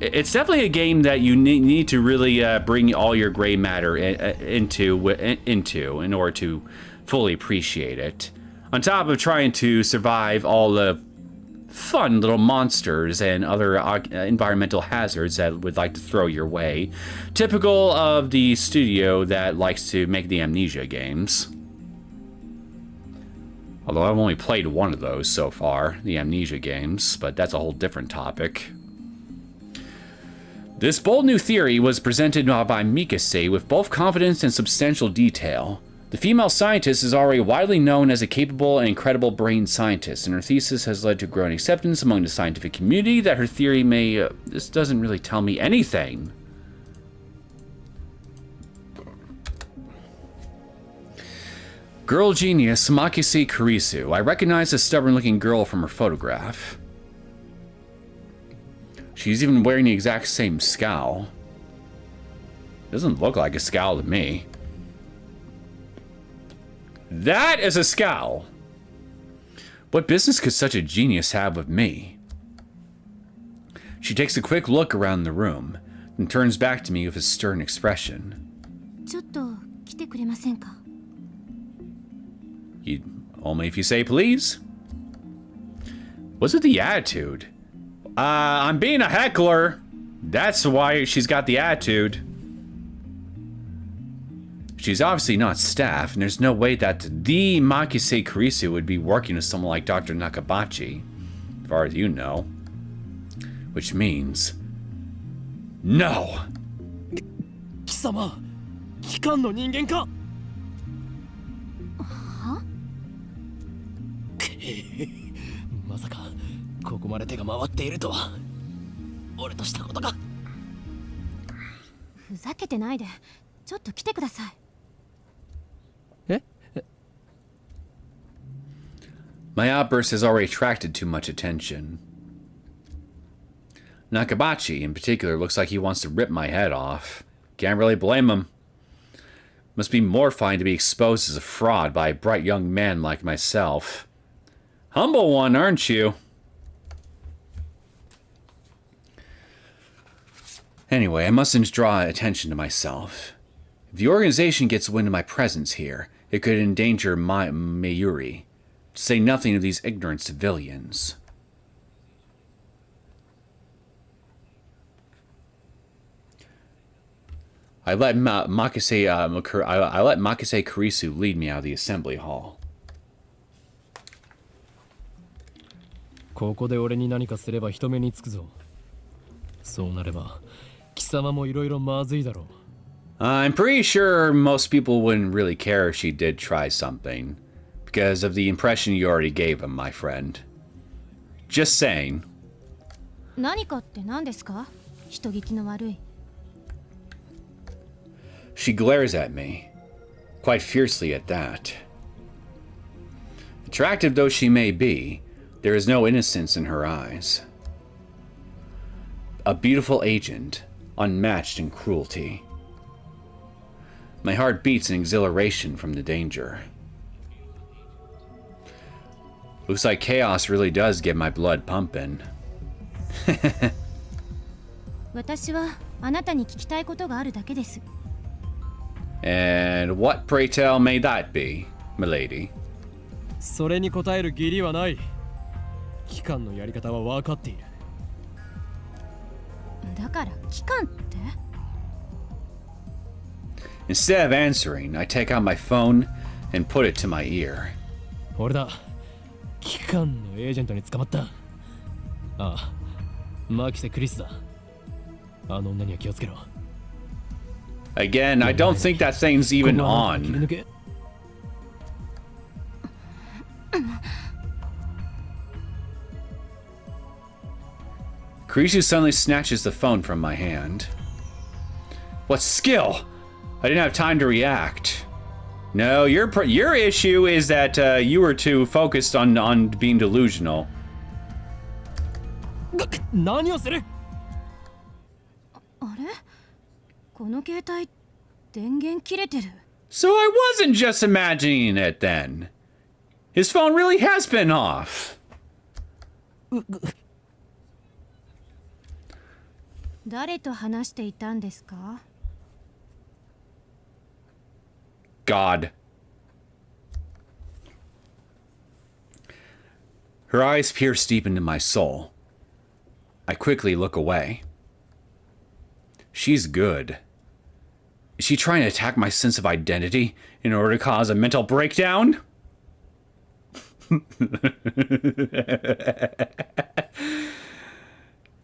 It's definitely a game that you need to really bring all your gray matter into in order to fully appreciate it. On top of trying to survive all the fun little monsters and other environmental hazards that would like to throw your way, typical of the studio that likes to make the Amnesia games. Although I've only played one of those so far, the Amnesia games, but that's a whole different topic. This bold new theory was presented by Mikase with both confidence and substantial detail. The female scientist is already widely known as a capable and incredible brain scientist, and her thesis has led to growing acceptance among the scientific community that her theory may... this doesn't really tell me anything. Girl genius Makise Kurisu. I recognize the stubborn-looking girl from her photograph. She's even wearing the exact same scowl. Doesn't look like a scowl to me. That is a scowl! What business could such a genius have with me? She takes a quick look around the room, then turns back to me with a stern expression. Only if you say please. What's with the attitude? I'm being a heckler. That's why she's got the attitude. She's obviously not staff, and there's no way that the Makise Kurisu would be working with someone like Dr. Nakabachi, as far as you know. Which means... no! 貴様、機関の人間か？は？まさかここまで手が回っているとは。俺としたことが。ふざけてないで、ちょっと来てください。え？ My outburst has already attracted too much attention. Nakabachi, in particular, looks like he wants to rip my head off. Can't really blame him. Must be mortifying to be exposed as a fraud by a bright young man like myself. Humble one, aren't you? Anyway, I mustn't draw attention to myself. If the organization gets wind of my presence here, it could endanger my Mayuri, to say nothing of these ignorant civilians. I let Makise Kurisu lead me out of the assembly hall. ここで俺に何かすれば人目につくぞ。そうなれば貴様もいろいろまずいだろう。I'm pretty sure most people wouldn't really care if she did try something, because of the impression you already gave him, my friend. Just saying. 何かって何ですか？人聞きの悪い。She glares at me, quite fiercely at that. Attractive though she may be, there is no innocence in her eyes. A beautiful agent, unmatched in cruelty. My heart beats in exhilaration from the danger. Looks like chaos really does get my blood pumping. 私はあなたに聞きたいことがあるだけです。And what, pray tell, may that be, milady? それに答える義理はない。機関のやり方は分かっている。だから機関って？ Instead of answering, I take out my phone and put it to my ear. 俺だ。機関のエージェントに捕まった。ああ、マキセ・クリスだ。あの女には気をつけろ。Again, I don't think that thing's even on. Kurisu suddenly snatches the phone from my hand. What skill? I didn't have time to react. No, your issue is that you were too focused on being delusional. 何をする？あれ？この携帯電源切れてる。 So I wasn't just imagining it then. His phone really has been off. 誰と話していたんですか？ God. Her eyes pierce deep into my soul. I quickly look away. She's good. Is she trying to attack my sense of identity in order to cause a mental breakdown?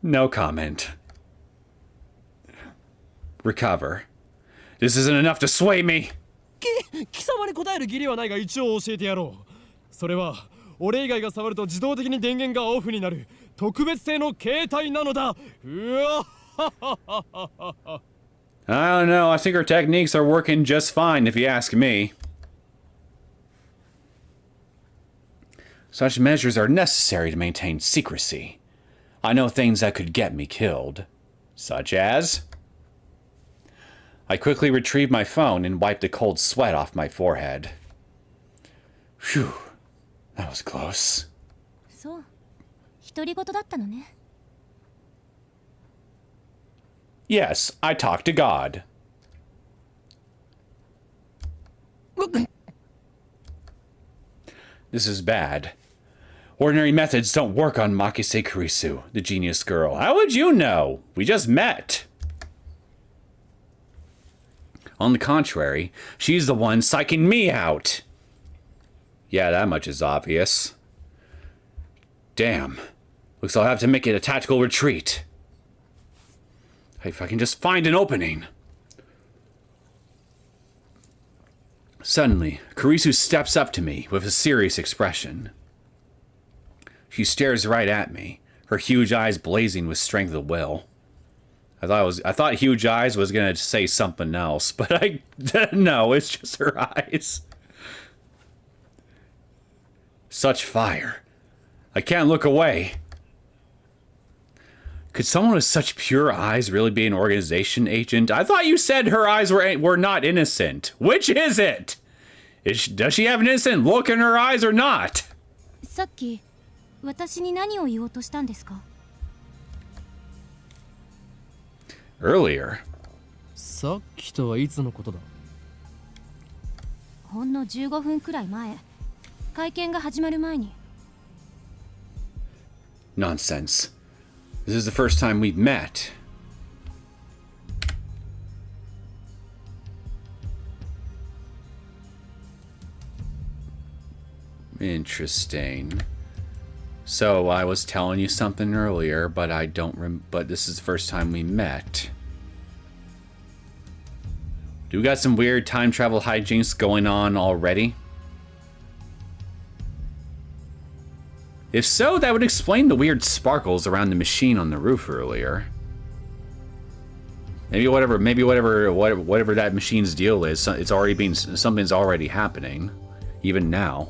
No comment. Recover. This isn't enough to sway me. 貴様に答える義理はないが一応教えてやろう。それは俺以外が触ると自動的に電源がオフになる特別製の携帯なのだ。うわ I don't know. I think her techniques are working just fine, if you ask me. Such measures are necessary to maintain secrecy. I know things that could get me killed. Such as? I quickly retrieved my phone and wiped a cold sweat off my forehead. Phew. That was close. そう。独り言だったのね。Yes, I talked to God. This is bad. Ordinary methods don't work on Makise Kurisu, the genius girl. How would you know? We just met. On the contrary, she's the one psyching me out. Yeah, that much is obvious. Damn. Looks like I'll have to make it a tactical retreat. If I can just find an opening. Suddenly, Kurisu steps up to me with a serious expression. She stares right at me, her huge eyes blazing with strength of will. I thought huge eyes was gonna say something else, but no, it's just her eyes. Such fire. I can't look away. Could someone with such pure eyes really be an organization agent? I thought you said her eyes were not innocent. Which is it? Does she have an innocent look in her eyes or not? さっき私に何を言おうとしたんですか? Earlier. さっきとはいつのことだ? ほんの15分くらい前、会見が始まる前に。Nonsense. This is the first time we've met. Interesting. So I was telling you something earlier, but but this is the first time we met. Do we got some weird time travel hijinks going on already? If so, that would explain the weird sparkles around the machine on the roof earlier. Maybe whatever that machine's deal is, something's already happening, even now.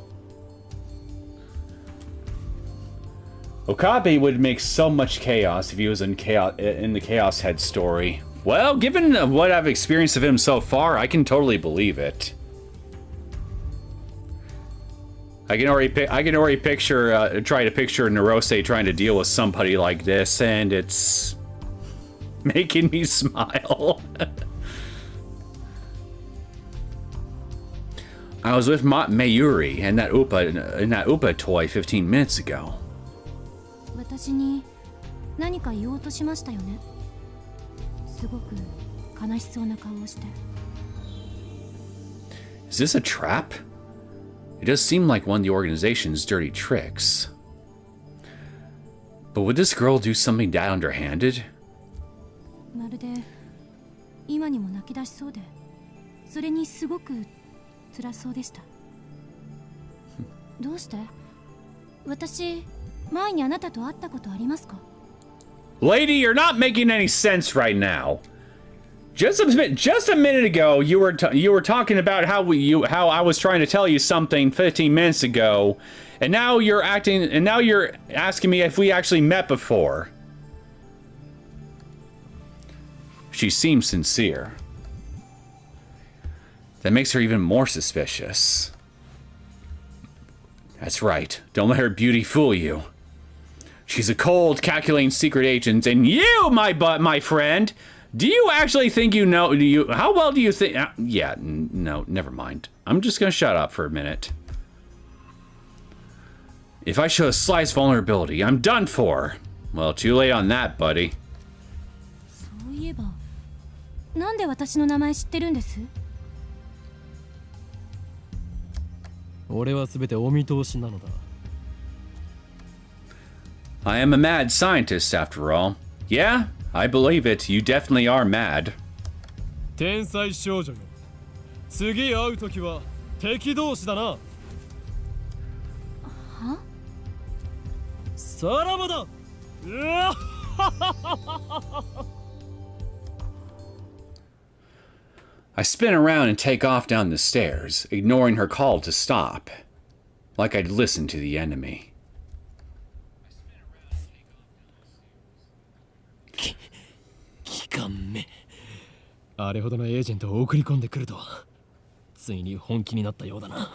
Okabe would make so much chaos if he was in the Chaos Head story. Well, given what I've experienced of him so far, I can totally believe it. I can already try to picture Neosekken trying to deal with somebody like this, and it's making me smile. I was with Mayuri and that Upa toy 15 minutes ago. 私に何か言おうとしましたよね。すごく悲しそうな顔をして。Is this a trap? It does seem like one of the organization's dirty tricks. But would this girl do something that underhanded? まるで今にも泣き出しそうで、それにすごく辛そうでした。どうして？私、前にあなたと会ったことありますか? Lady, you're not making any sense right now. Just a minute ago, you were talking about how I was trying to tell you something 15 minutes ago, and now you're asking me if we actually met before. She seems sincere. That makes her even more suspicious. That's right. Don't let her beauty fool you. She's a cold, calculating secret agent, and you, my friend, do you actually think you know? How well do you think? Yeah, no, never mind. I'm just gonna shut up for a minute. If I show a slight vulnerability, I'm done for. Well, too late on that, buddy. そういえば、なんで私の名前知ってるんです？俺はすべてお見通しなのだ。I am a mad scientist, after all. Yeah, I believe it. You definitely are mad. 天才少女よ。次会うときは敵同士だな。は？さらばだ。うわっI spin around and take off down the stairs, ignoring her call to stop. Like I'd listened to the enemy. 機関目。あれほどのエージェントを送り込んでくるとは、ついに本気になったようだな。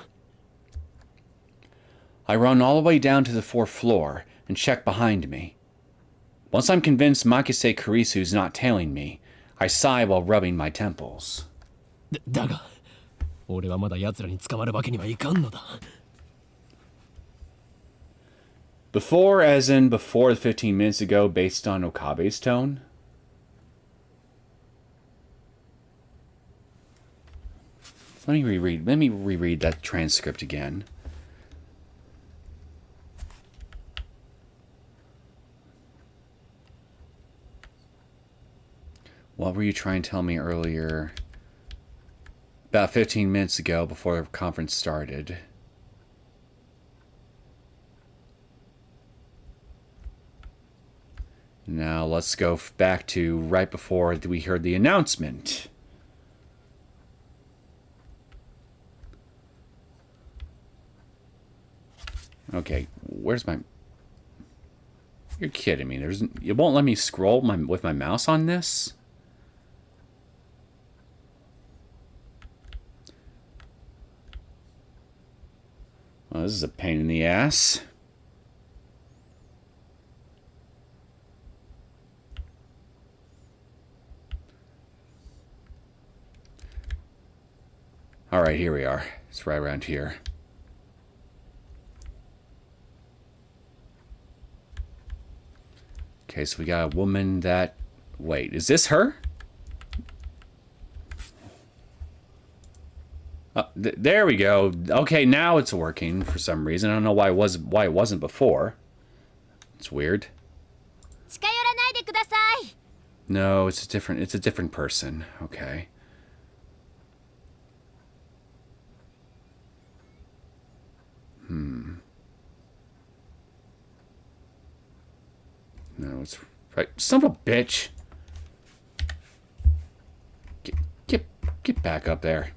I run all the way down to the 4th floor and check behind me. Once I'm convinced Makise Kurisu's not tailing me, I sigh while rubbing my temples. だが、俺はまだ奴らに捕まるわけにはいかんのだ。Before, as in before the 15 minutes ago, based on Okabe's tone? Let me reread that transcript again. What were you trying to tell me earlier? About 15 minutes ago, before the conference started. Now let's go back to right before we heard the announcement. Okay, where's my... You're kidding me. You won't let me scroll with my mouse on this? Well, this is a pain in the ass. All right, here we are. It's right around here. Okay, so we got a woman that... Wait, is this her? There we go. Okay, now it's working for some reason. I don't know why it wasn't before. It's weird. No, it's a different person. Okay. No, it's right. Son of a bitch. Get back up there.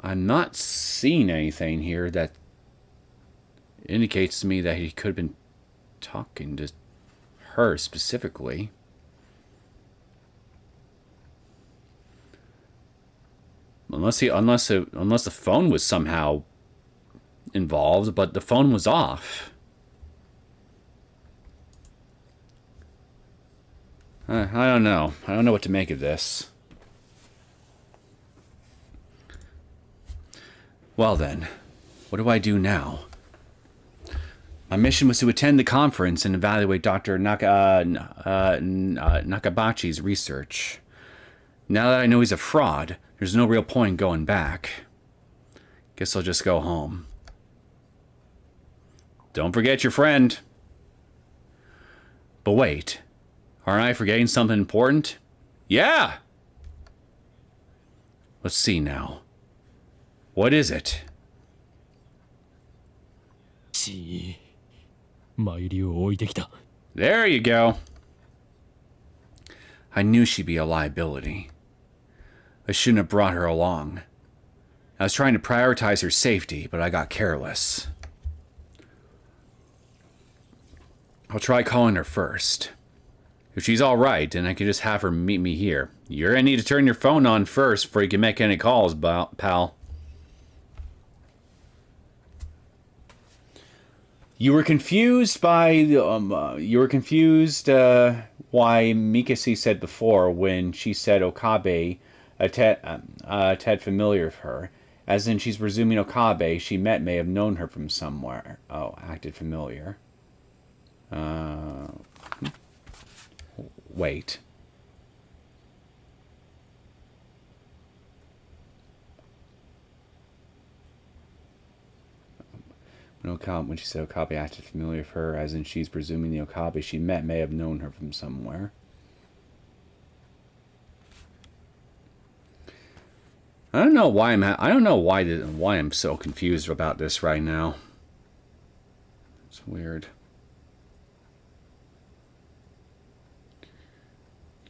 I'm not seeing anything here that indicates to me that he could have been talking to her specifically. Unless the phone was somehow involved, but the phone was off. I don't know. I don't know what to make of this. Well then, what do I do now? My mission was to attend the conference and evaluate Dr. Nakabachi's research. Now that I know he's a fraud, there's no real point in going back. Guess I'll just go home. Don't forget your friend. But wait, aren't I forgetting something important? Yeah! Let's see now. What is it? There you go. I knew she'd be a liability. I shouldn't have brought her along. I was trying to prioritize her safety, but I got careless. I'll try calling her first. If she's alright, then I can just have her meet me here. You're gonna need to turn your phone on first before you can make any calls, pal. You were confused by why Mikasi said before when she said Okabe a tad familiar of her, as in she's presuming Okabe she met may have known her from somewhere. Oh, acted familiar. Wait. When she said Okabe acted familiar of her, as in she's presuming the Okabe she met may have known her from somewhere. I don't know why I'm so confused about this right now. It's weird.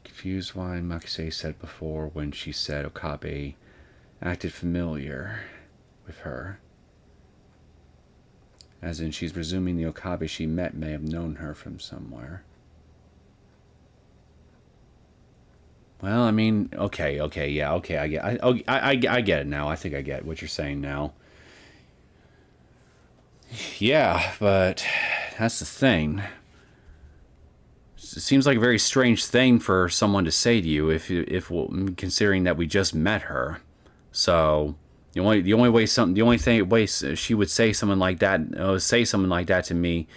Confused why Makise said before when she said Okabe acted familiar with her. As in, she's presuming the Okabe she met may have known her from somewhere. Well, I mean, okay, I get it now. I think I get what you're saying now. Yeah, but that's the thing. It seems like a very strange thing for someone to say to you if considering that we just met her. So the only way she would say something like that to me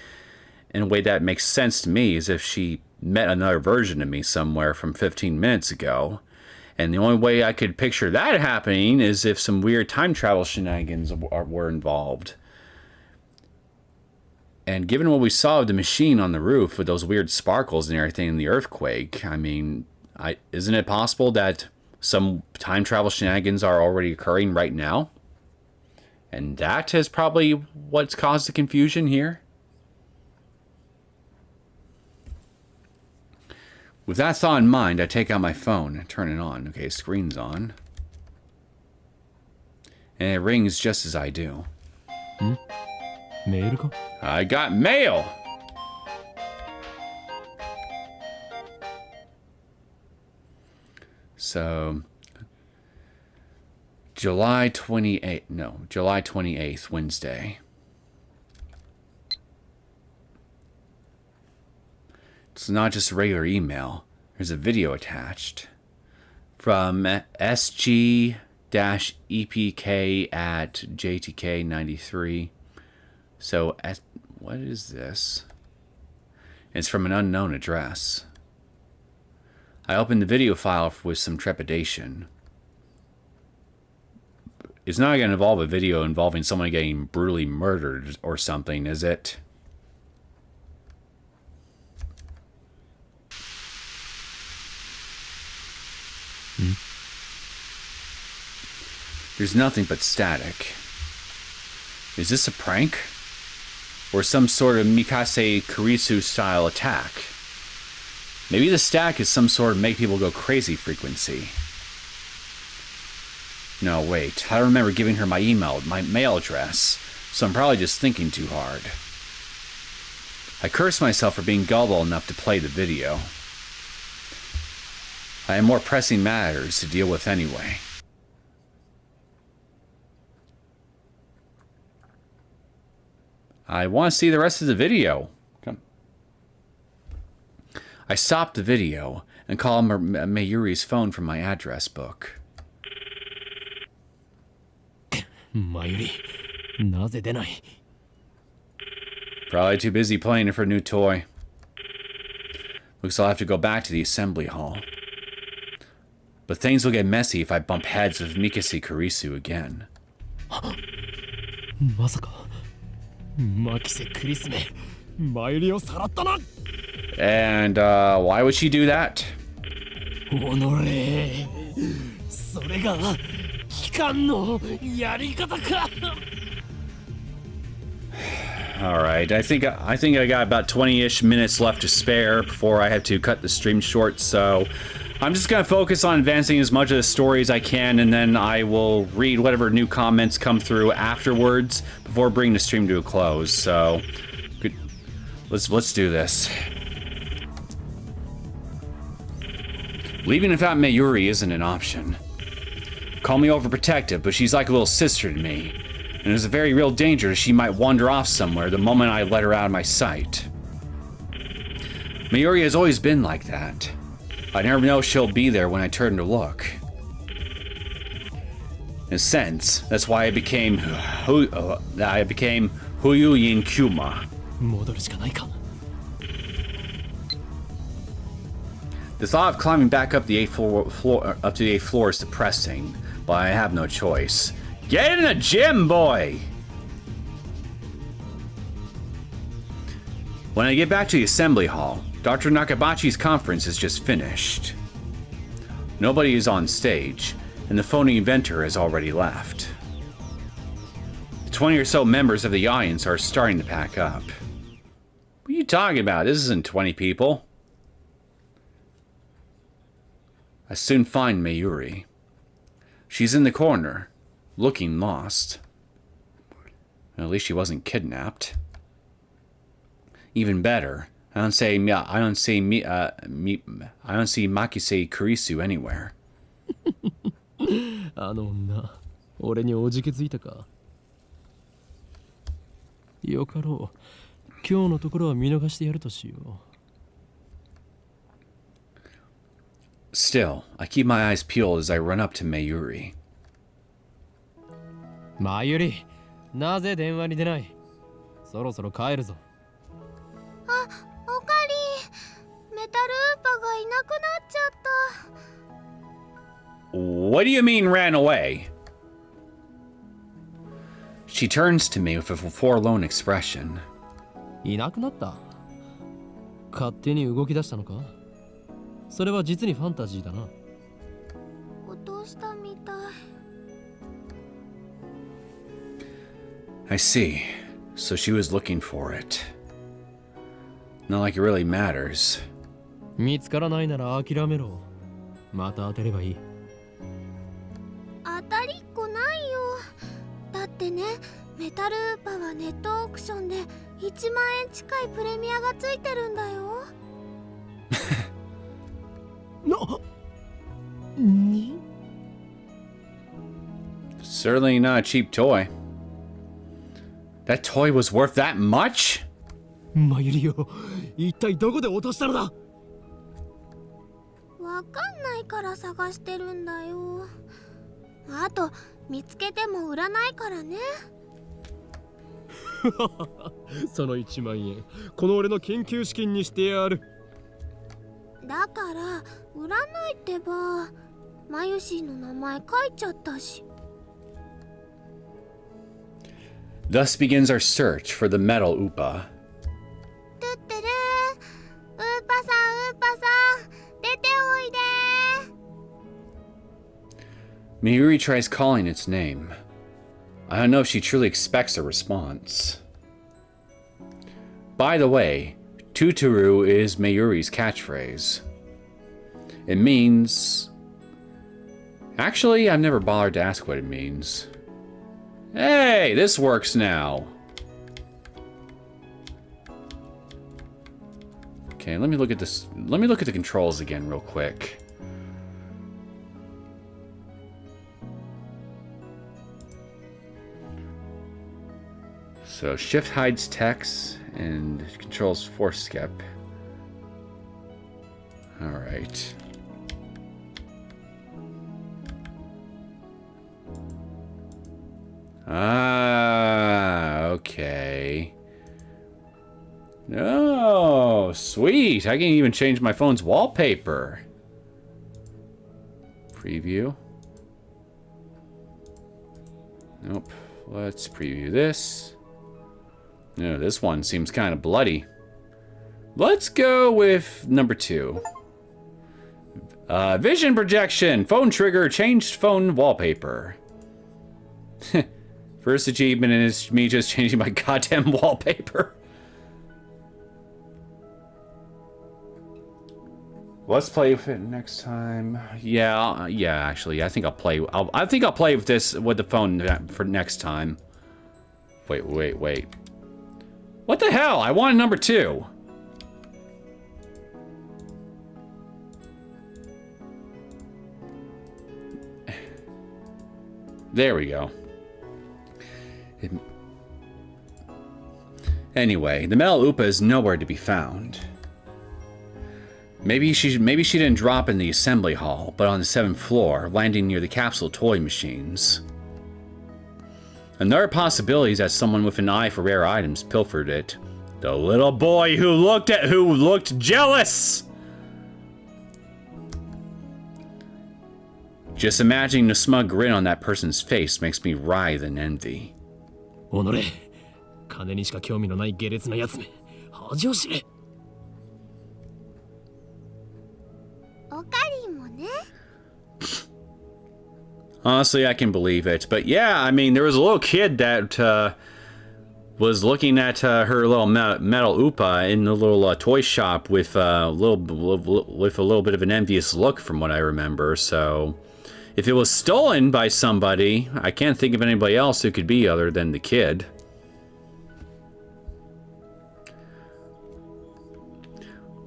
in a way that makes sense to me is if she met another version of me somewhere from 15 minutes ago. And the only way I could picture that happening is if some weird time travel shenanigans were involved. And given what we saw of the machine on the roof with those weird sparkles and everything in the earthquake, I mean, Isn't it possible that some time travel shenanigans are already occurring right now? And that is probably what's caused the confusion here. With that thought in mind, I take out my phone and turn it on. Okay, screen's on. And it rings just as I do. I got mail! So, July 28th, Wednesday. It's not just a regular email. There's a video attached from SG-EPK@JTK93. So, what is this? It's from an unknown address. I opened the video file with some trepidation. It's not going to involve a video involving someone getting brutally murdered or something, is it? There's nothing but static. Is this a prank? Or some sort of Mikase Kurisu style attack? Maybe the stack is some sort of make people go crazy frequency. No, wait. I remember giving her my mail address, so I'm probably just thinking too hard. I curse myself for being gullible enough to play the video. I have more pressing matters to deal with anyway. I want to see the rest of the video. Come. I stopped the video and called Mayuri's phone from my address book. Mayuri, なぜ出ない? Probably too busy playing with her new toy. Looks I'll have to go back to the assembly hall. But things will get messy if I bump heads with Mikase Kurisu again. まさか牧瀬クリスめマユリをさらったな。 And why would she do that? おのれそれが機関のやり方か。 Alright, I think I got about 20-ish minutes left to spare before I have to cut the stream short, so I'm just gonna focus on advancing as much of the story as I can, and then I will read whatever new comments come through afterwards before bringing the stream to a close. So, good. Let's do this. Leaving without Mayuri isn't an option. Call me overprotective, but she's like a little sister to me, and there's a very real danger she might wander off somewhere the moment I let her out of my sight. Mayuri has always been like that. I never know if she'll be there when I turn to look. In a sense, that's why I became Huyuyin Kuma. 戻るしかないか。 The thought of climbing back up the 8th floor up to the 8th floor is depressing, but I have no choice. Get in the gym, boy! When I get back to the assembly hall, Dr. Nakabachi's conference is just finished. Nobody is on stage, and the phony inventor has already left. The 20 or so members of the audience are starting to pack up. What are you talking about? This isn't 20 people. I soon find Mayuri. She's in the corner, looking lost. At least she wasn't kidnapped. Even better, I don't see Makise Kurisu anywhere. あの女、俺におじけづいたか。よかろう。今日のところは見逃してやるとしよう。 Still, I keep my eyes peeled as I run up to Mayuri. マユリ、なぜ電話に出ない？そろそろ帰るぞ。 あ、おかり。メタルウーパがいなくなっちゃった。 What do you mean ran away? She turns to me with a forlorn expression. いなくなった。勝手に動き出したのか？それは実にファンタジーだな。落としたみたい。 I see. So she was looking for it. Not like it really matters. 見つからないなら諦めろ。また当てればいい。当たりっこないよ。だってね、メタルウーパはネットオークションで1万円近いプレミアがついてるんだよ。に Certainly not a cheap toy. That toy was worth that much? マユリよ、一体どこで落としたのだ。わかんないから探してるんだよ。あと見つけても売らないからね。その1万円、この俺の研究資金にしてやる。だから売らないってば。マユシーの名前書いちゃったし。 Thus begins our search for the metal Upa. トゥッテルー、ウーパさん、ウーパさん、出ておいで。 Mayuri tries calling its name. I don't know if she truly expects a response. By the way, Tuturu is Mayuri's catchphrase. It means... Actually, I've never bothered to ask what it means. Hey, this works now. Okay, let me look at this. Let me look at the controls again real quick. So shift hides text and controls force skip. All right. Ah, okay. Oh, sweet. I can even change my phone's wallpaper. Preview. Nope. Let's preview this. No, this one seems kind of bloody. Let's go with number 2. Vision projection. Phone trigger. Changed phone wallpaper. First achievement is me just changing my goddamn wallpaper. Let's play with it next time. Yeah, actually, I think I'll play. I think I'll play with this with the phone for next time. Wait. What the hell? I wanted number 2. There we go. Anyway, the metal Upa is nowhere to be found. Maybe she didn't drop in the assembly hall, but on the 7th floor, landing near the capsule toy machines. Another possibility is that someone with an eye for rare items pilfered it. The little boy who looked jealous! Just imagining the smug grin on that person's face makes me writhe in envy. おのれ、金にしか興味のない下劣なやつめ、恥を知れ。おかりんもね。 Honestly, I can believe it. But yeah, I mean, there was a little kid that was looking at her little metal Upa in the little toy shop with a little bit of an envious look, from what I remember. So, if it was stolen by somebody, I can't think of anybody else who could be other than the kid.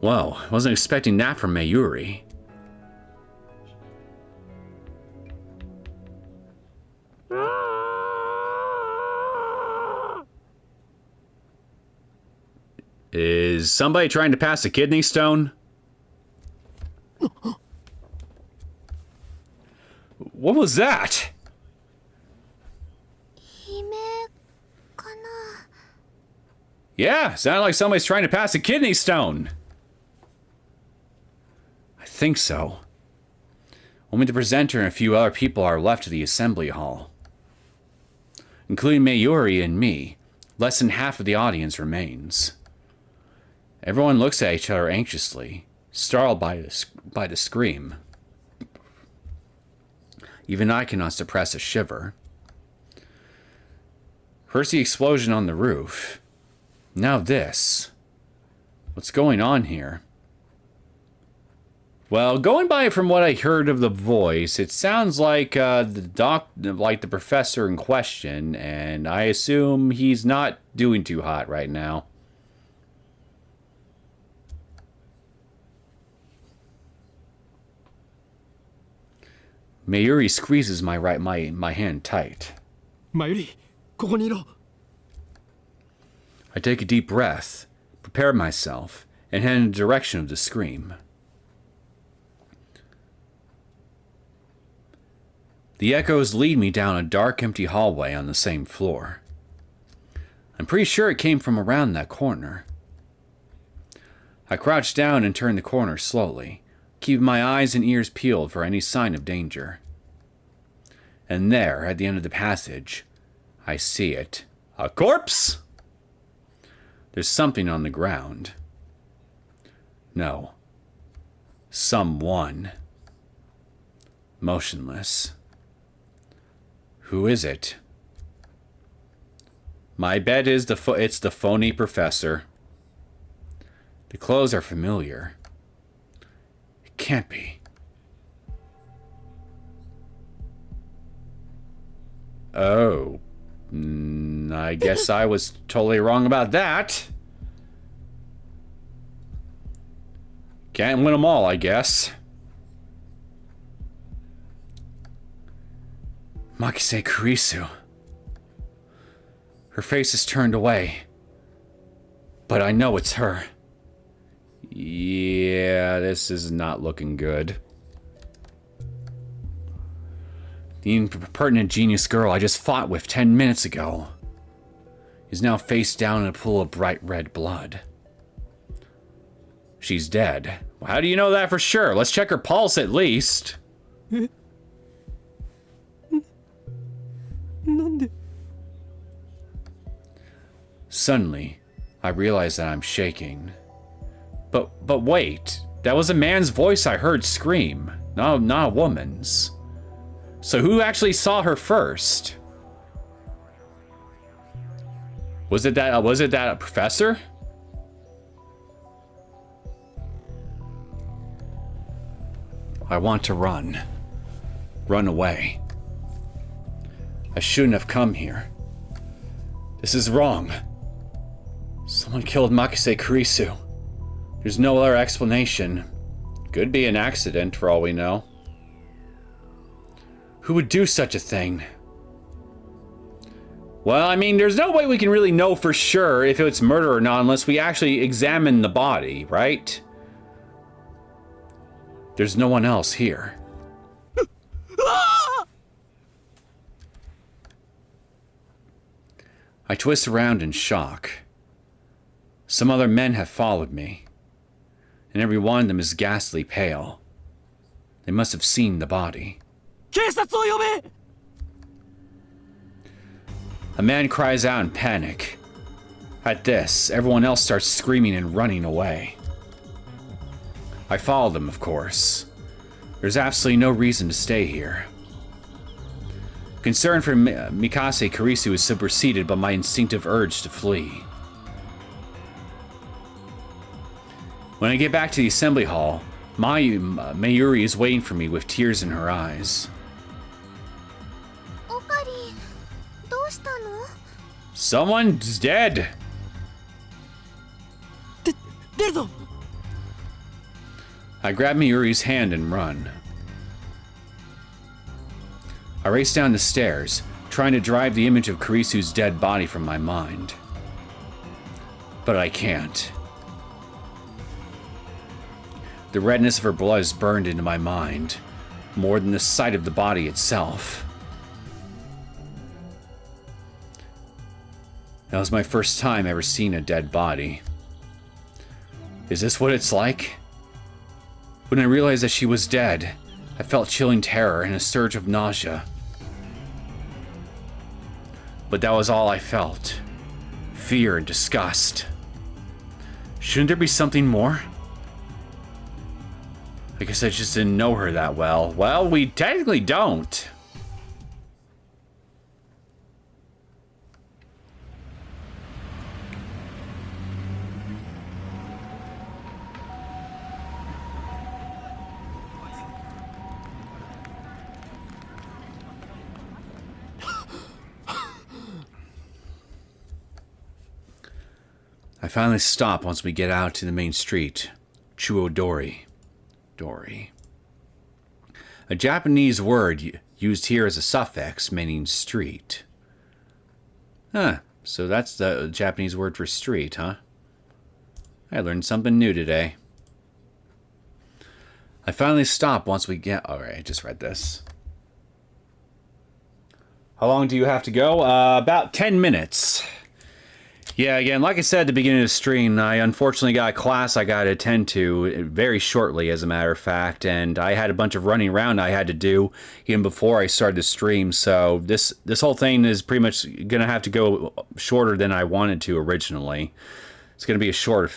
Whoa, I wasn't expecting that from Mayuri. Is somebody trying to pass a kidney stone? What was that? 悲鳴かな。 Yeah, sounded like somebody's trying to pass a kidney stone. I think so. Only the presenter and a few other people are left of the assembly hall. Including Mayuri and me, less than half of the audience remains. Everyone looks at each other anxiously, startled by the scream. Even I cannot suppress a shiver. First the explosion on the roof. Now this. What's going on here? Well, going by from what I heard of the voice, it sounds like the professor in question, and I assume he's not doing too hot right now. Mayuri squeezes my hand tight. Mayuri, ここにいろ. I take a deep breath, prepare myself, and head in the direction of the scream. The echoes lead me down a dark, empty hallway on the same floor. I'm pretty sure it came from around that corner. I crouch down and turn the corner slowly, keeping my eyes and ears peeled for any sign of danger. And there, at the end of the passage, I see it. A corpse! There's something on the ground. No. Someone. Motionless. Who is it? My bet is it's the phony professor. The clothes are familiar. It can't be. Oh. I guess I was totally wrong about that. Can't win them all, I guess. Makise Kurisu. Her face is turned away. But I know it's her. Yeah, this is not looking good. The impertinent genius girl I just fought with 10 minutes ago is now face down in a pool of bright red blood. She's dead. Well, how do you know that for sure? Let's check her pulse at least. Suddenly, I realize that I'm shaking. But wait, that was a man's voice I heard scream, not a woman's. So who actually saw her first? Was it that professor? I want to run. Run away. I shouldn't have come here. This is wrong. Someone killed Makise Kurisu. There's no other explanation. Could be an accident for all we know. Who would do such a thing? Well, I mean, there's no way we can really know for sure if it's murder or not unless we actually examine the body, right? There's no one else here. I twist around in shock. Some other men have followed me, and every one of them is ghastly pale. They must have seen the body. A man cries out in panic. At this, everyone else starts screaming and running away. I follow them, of course. There's absolutely no reason to stay here. Concern for Mikase Kurisu is superseded by my instinctive urge to flee. When I get back to the assembly hall, Mayuri is waiting for me with tears in her eyes. Someone's dead! I grab Mayuri's hand and run. I race down the stairs, trying to drive the image of Kurisu's dead body from my mind. But I can't. The redness of her blood is burned into my mind, more than the sight of the body itself. That was my first time ever seeing a dead body. Is this what it's like? When I realized that she was dead, I felt chilling terror and a surge of nausea. But that was all I felt. Fear and disgust. Shouldn't there be something more? I guess I just didn't know her that well. Well, we technically don't. I finally stop once we get out to the main street. Chuodori. Dory. A Japanese word used here as a suffix meaning street. Huh. So that's the Japanese word for street, huh? I learned something new today. I finally stop once we get... Alright, I just read this. How long do you have to go? About 10 minutes. Yeah, again, like I said at the beginning of the stream, I unfortunately got a class I got to attend to very shortly, as a matter of fact, and I had a bunch of running around I had to do even before I started the stream, so this whole thing is pretty much going to have to go shorter than I wanted to originally. It's going to be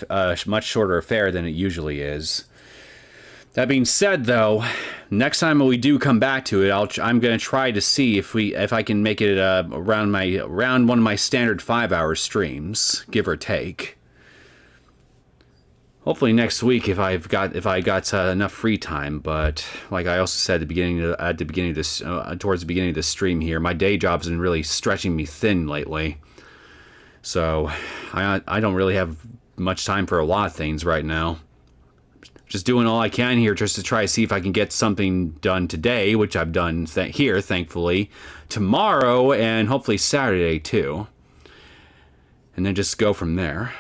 a much shorter affair than it usually is. That being said, though, next time we do come back to it, I'm going to try to see if I can make it around one of my standard 5-hour streams, give or take. Hopefully next week if I got enough free time. But like I also said towards the beginning of this stream here, my day job's been really stretching me thin lately. So I don't really have much time for a lot of things right now. Just doing all I can here just to try to see if I can get something done today, which I've done here, thankfully, tomorrow, and hopefully Saturday, too. And then just go from there.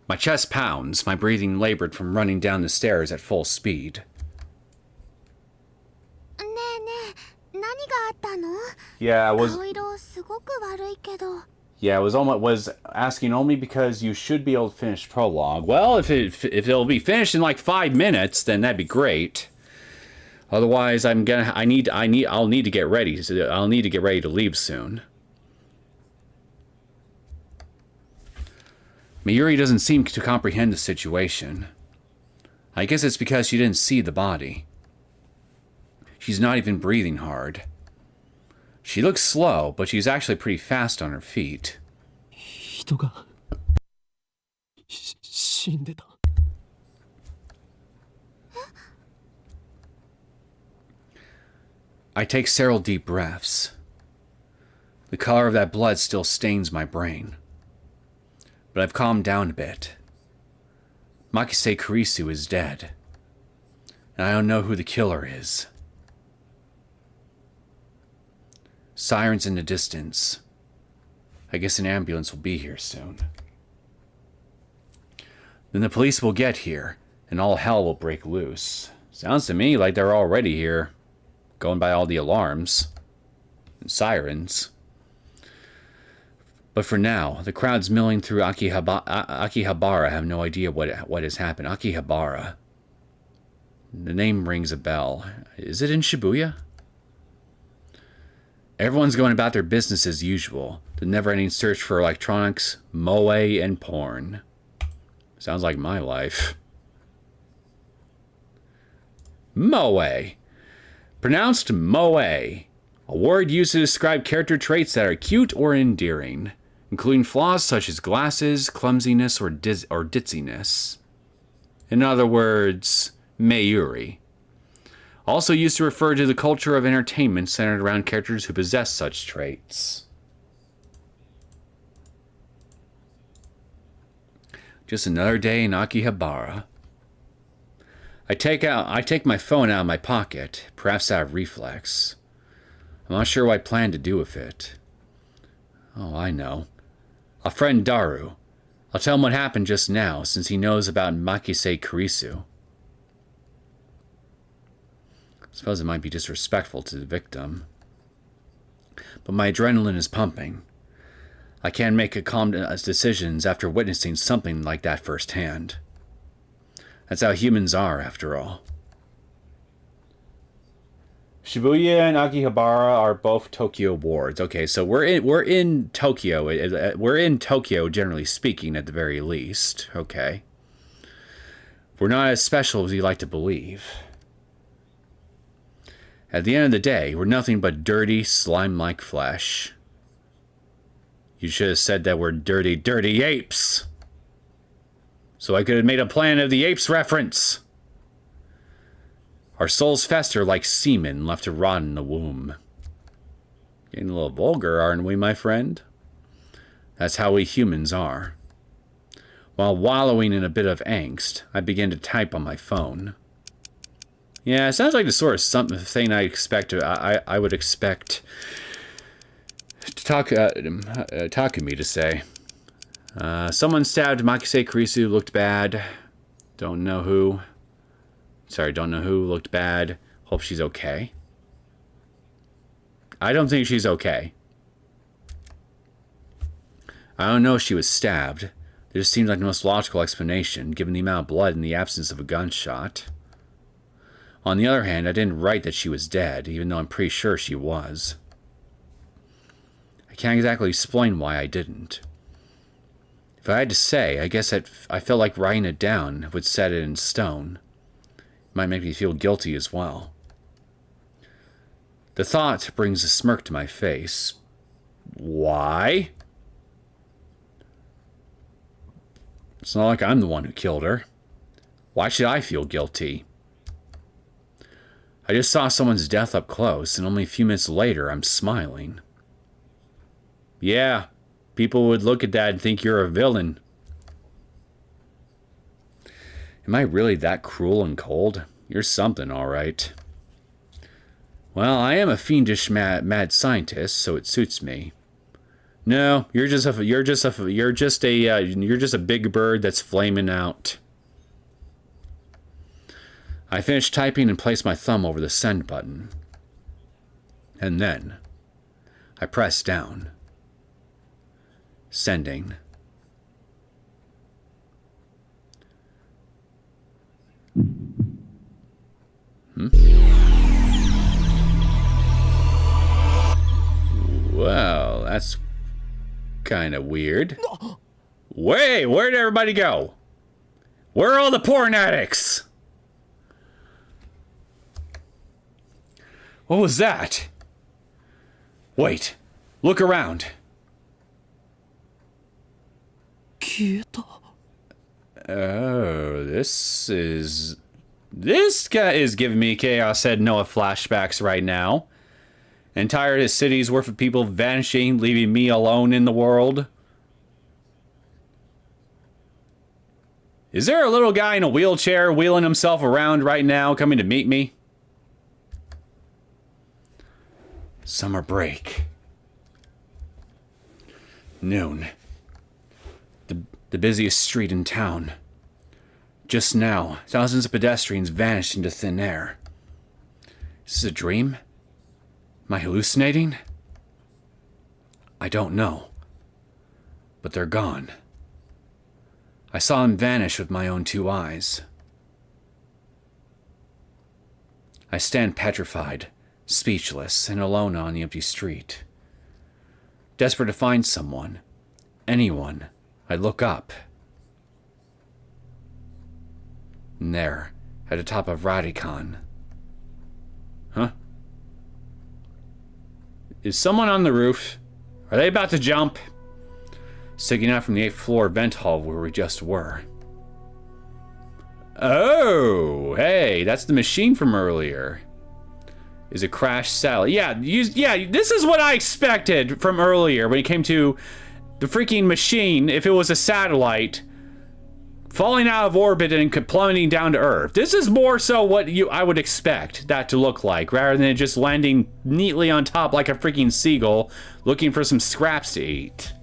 My chest pounds, my breathing labored from running down the stairs at full speed. Yeah, I was asking only because you should be able to finish prologue. Well, if it'll be finished in like 5 minutes, then that'd be great. Otherwise, I'll need to get ready. So I'll need to get ready to leave soon. Mayuri doesn't seem to comprehend the situation. I guess it's because she didn't see the body. She's not even breathing hard. She looks slow, but she's actually pretty fast on her feet. I take several deep breaths. The color of that blood still stains my brain. But I've calmed down a bit. Makise Kurisu is dead. And I don't know who the killer is. Sirens in the distance. I guess an ambulance will be here soon. Then the police will get here, and all hell will break loose. Sounds to me like they're already here, going by all the alarms and sirens. But for now, the crowds milling through Akihabara have no idea what has happened. Akihabara. The name rings a bell. Is it in Shibuya? Everyone's going about their business as usual. The never-ending search for electronics, moe, and porn. Sounds like my life. Moe. Pronounced moe. A word used to describe character traits that are cute or endearing, including flaws such as glasses, clumsiness, or ditziness. In other words, Mayuri. Also used to refer to the culture of entertainment centered around characters who possess such traits. Just another day in Akihabara. I take my phone out of my pocket, perhaps out of reflex. I'm not sure what I plan to do with it. Oh, I know. A friend Daru. I'll tell him what happened just now, since he knows about Makise Kurisu. I suppose it might be disrespectful to the victim. But my adrenaline is pumping. I can't make calm decisions after witnessing something like that firsthand. That's how humans are, after all. Shibuya and Akihabara are both Tokyo wards. Okay, so we're in Tokyo. We're in Tokyo, generally speaking, at the very least. Okay. We're not as special as you like to believe. At the end of the day, we're nothing but dirty, slime-like flesh. You should have said that we're dirty, dirty apes. So I could have made a Planet of the Apes reference. Our souls fester like semen left to rot in the womb. Getting a little vulgar, aren't we, my friend? That's how we humans are. While wallowing in a bit of angst, I began to type on my phone. Yeah, it sounds like the sort of thing I expect. I would expect Takumi to say. Someone stabbed Makise Kurisu, looked bad. Don't know who. Sorry, don't know who, looked bad. Hope she's okay. I don't think she's okay. I don't know if she was stabbed. It just seemed like the most logical explanation, given the amount of blood in the absence of a gunshot. On the other hand, I didn't write that she was dead, even though I'm pretty sure she was. I can't exactly explain why I didn't. If I had to say, I guess I felt like writing it down would set it in stone. It might make me feel guilty as well. The thought brings a smirk to my face. Why? It's not like I'm the one who killed her. Why should I feel guilty? I just saw someone's death up close, and only a few minutes later, I'm smiling. Yeah, people would look at that and think you're a villain. Am I really that cruel and cold? You're something, all right. Well, I am a fiendish mad scientist, so it suits me. No, you're just a big bird that's flaming out. I finished typing and placed my thumb over the send button. And then I pressed down. Sending. Well, that's kind of weird. Wait, where'd everybody go? Where are all the porn addicts? What was that? Wait, look around. Oh, this guy is giving me Chaos Head Noah flashbacks right now. Entire city's worth of people vanishing, leaving me alone in the world. Is there a little guy in a wheelchair wheeling himself around right now, coming to meet me? Summer break. Noon. The busiest street in town. Just now, thousands of pedestrians vanished into thin air. Is this a dream? Am I hallucinating? I don't know. But they're gone. I saw them vanish with my own 2 eyes. I stand petrified, speechless, and alone on the empty street. Desperate to find someone, anyone, I look up. And there, at the top of Radicon. Huh? Is someone on the roof? Are they about to jump? Sticking out from the 8th floor vent hall where we just were. Oh, hey, that's the machine from earlier. Is a crashed satellite. Yeah, this is what I expected from earlier when it came to the freaking machine. If it was a satellite falling out of orbit and plummeting down to Earth. This is more so what I would expect that to look like, rather than just landing neatly on top like a freaking seagull looking for some scraps to eat.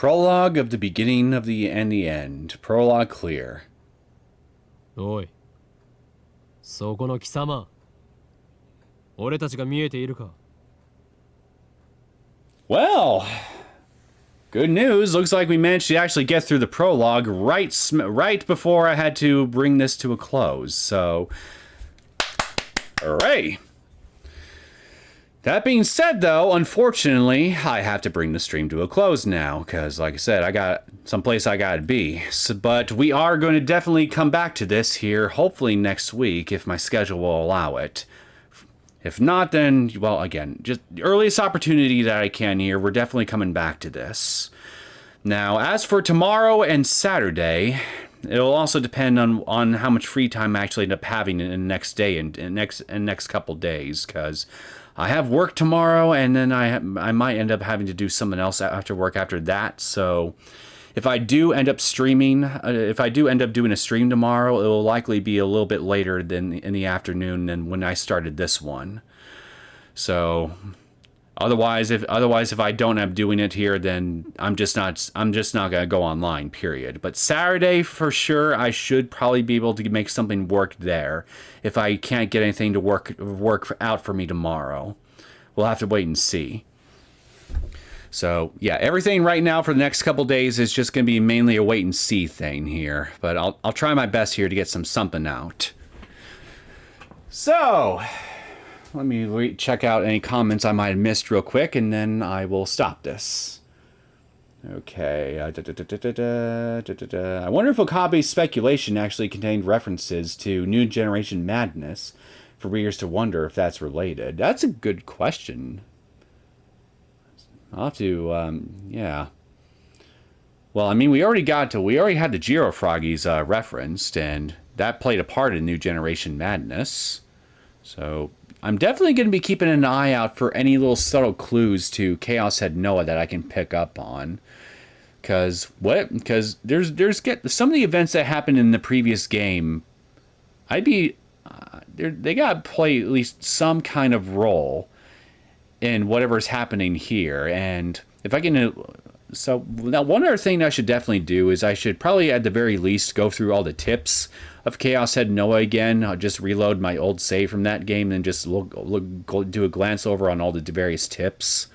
Prologue of the beginning of the and the end. Prologue clear. おい、そこの貴様、俺たちが見えているか？ Well, good news. Looks like we managed to actually get through the prologue right before I had to bring this to a close. So, hooray! That being said, though, unfortunately, I have to bring the stream to a close now, because, like I said, I got someplace I gotta be. So, but we are going to definitely come back to this here, hopefully next week, if my schedule will allow it. If not, then, well, again, just the earliest opportunity that I can here, we're definitely coming back to this. Now, as for tomorrow and Saturday, it'll also depend on how much free time I actually end up having in the next day and next couple days, because I have work tomorrow, and then I might end up having to do something else after work after that. So if I do end up streaming, if I do end up doing a stream tomorrow, it will likely be a little bit later than in the afternoon than when I started this one. So otherwise if I don't end up doing it here, then I'm just not gonna go online, period. But Saturday for sure, I should probably be able to make something work there if I can't get anything to work out for me tomorrow. We'll have to wait and see. So yeah, everything right now for the next couple days is just gonna be mainly a wait and see thing here. But I'll try my best here to get something out. So let me check out any comments I might have missed real quick, and then I will stop this. Okay. I wonder if Okabe's speculation actually contained references to New Generation Madness for readers to wonder if that's related. That's a good question. I'll have to, yeah. Well, I mean, we already had the Jiro Froggies referenced, and that played a part in New Generation Madness. So I'm definitely going to be keeping an eye out for any little subtle clues to Chaos Head Noah that I can pick up on. Because there's some of the events that happened in the previous game, they got to play at least some kind of role in whatever's happening here. And if I can, so now one other thing I should definitely do is I should probably at the very least go through all the tips of Chaos Head Noah again. I'll just reload my old save from that game and just do a glance over on all the various tips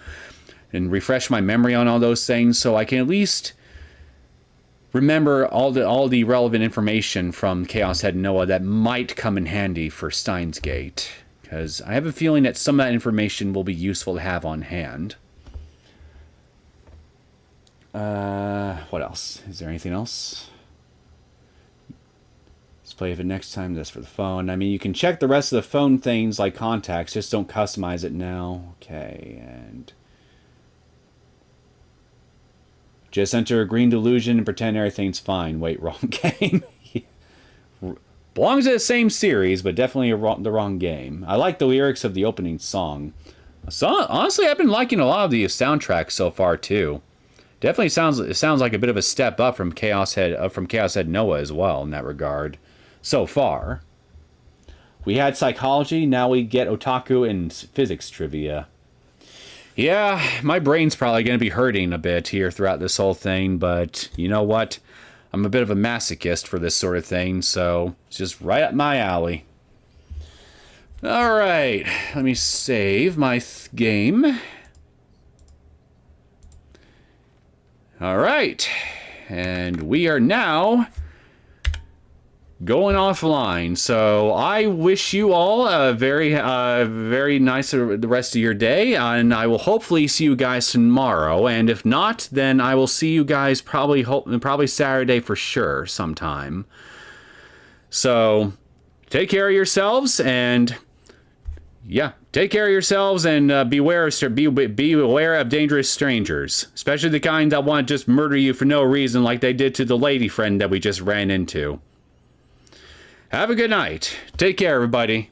and refresh my memory on all those things, so I can at least remember all the relevant information from Chaos Head Noah that might come in handy for Steins Gate, because I have a feeling that some of that information will be useful to have on hand. What else? Is there anything else? Let's play it next time. This for the phone. I mean, you can check the rest of the phone things like contacts, just don't customize it now. Okay, and just enter a green delusion and pretend everything's fine. Wait, wrong game. Belongs to the same series, but definitely the wrong game. I like the lyrics of the opening song. So, honestly, I've been liking a lot of the soundtracks so far too. Definitely sounds like a bit of a step up from Chaos Head Noah as well in that regard. So far, we had psychology. Now we get otaku and physics trivia. Yeah, my brain's probably going to be hurting a bit here throughout this whole thing, but you know what? I'm a bit of a masochist for this sort of thing, so it's just right up my alley. Alright, let me save my game. Alright, and we are now going offline. So I wish you all a very nice the rest of your day, and I will hopefully see you guys tomorrow. And if not, then I will see you guys probably Saturday for sure sometime. So take care of yourselves, and yeah, take care of yourselves, and beware of dangerous strangers, especially the kind that want to just murder you for no reason, like they did to the lady friend that we just ran into. Have a good night. Take care, everybody.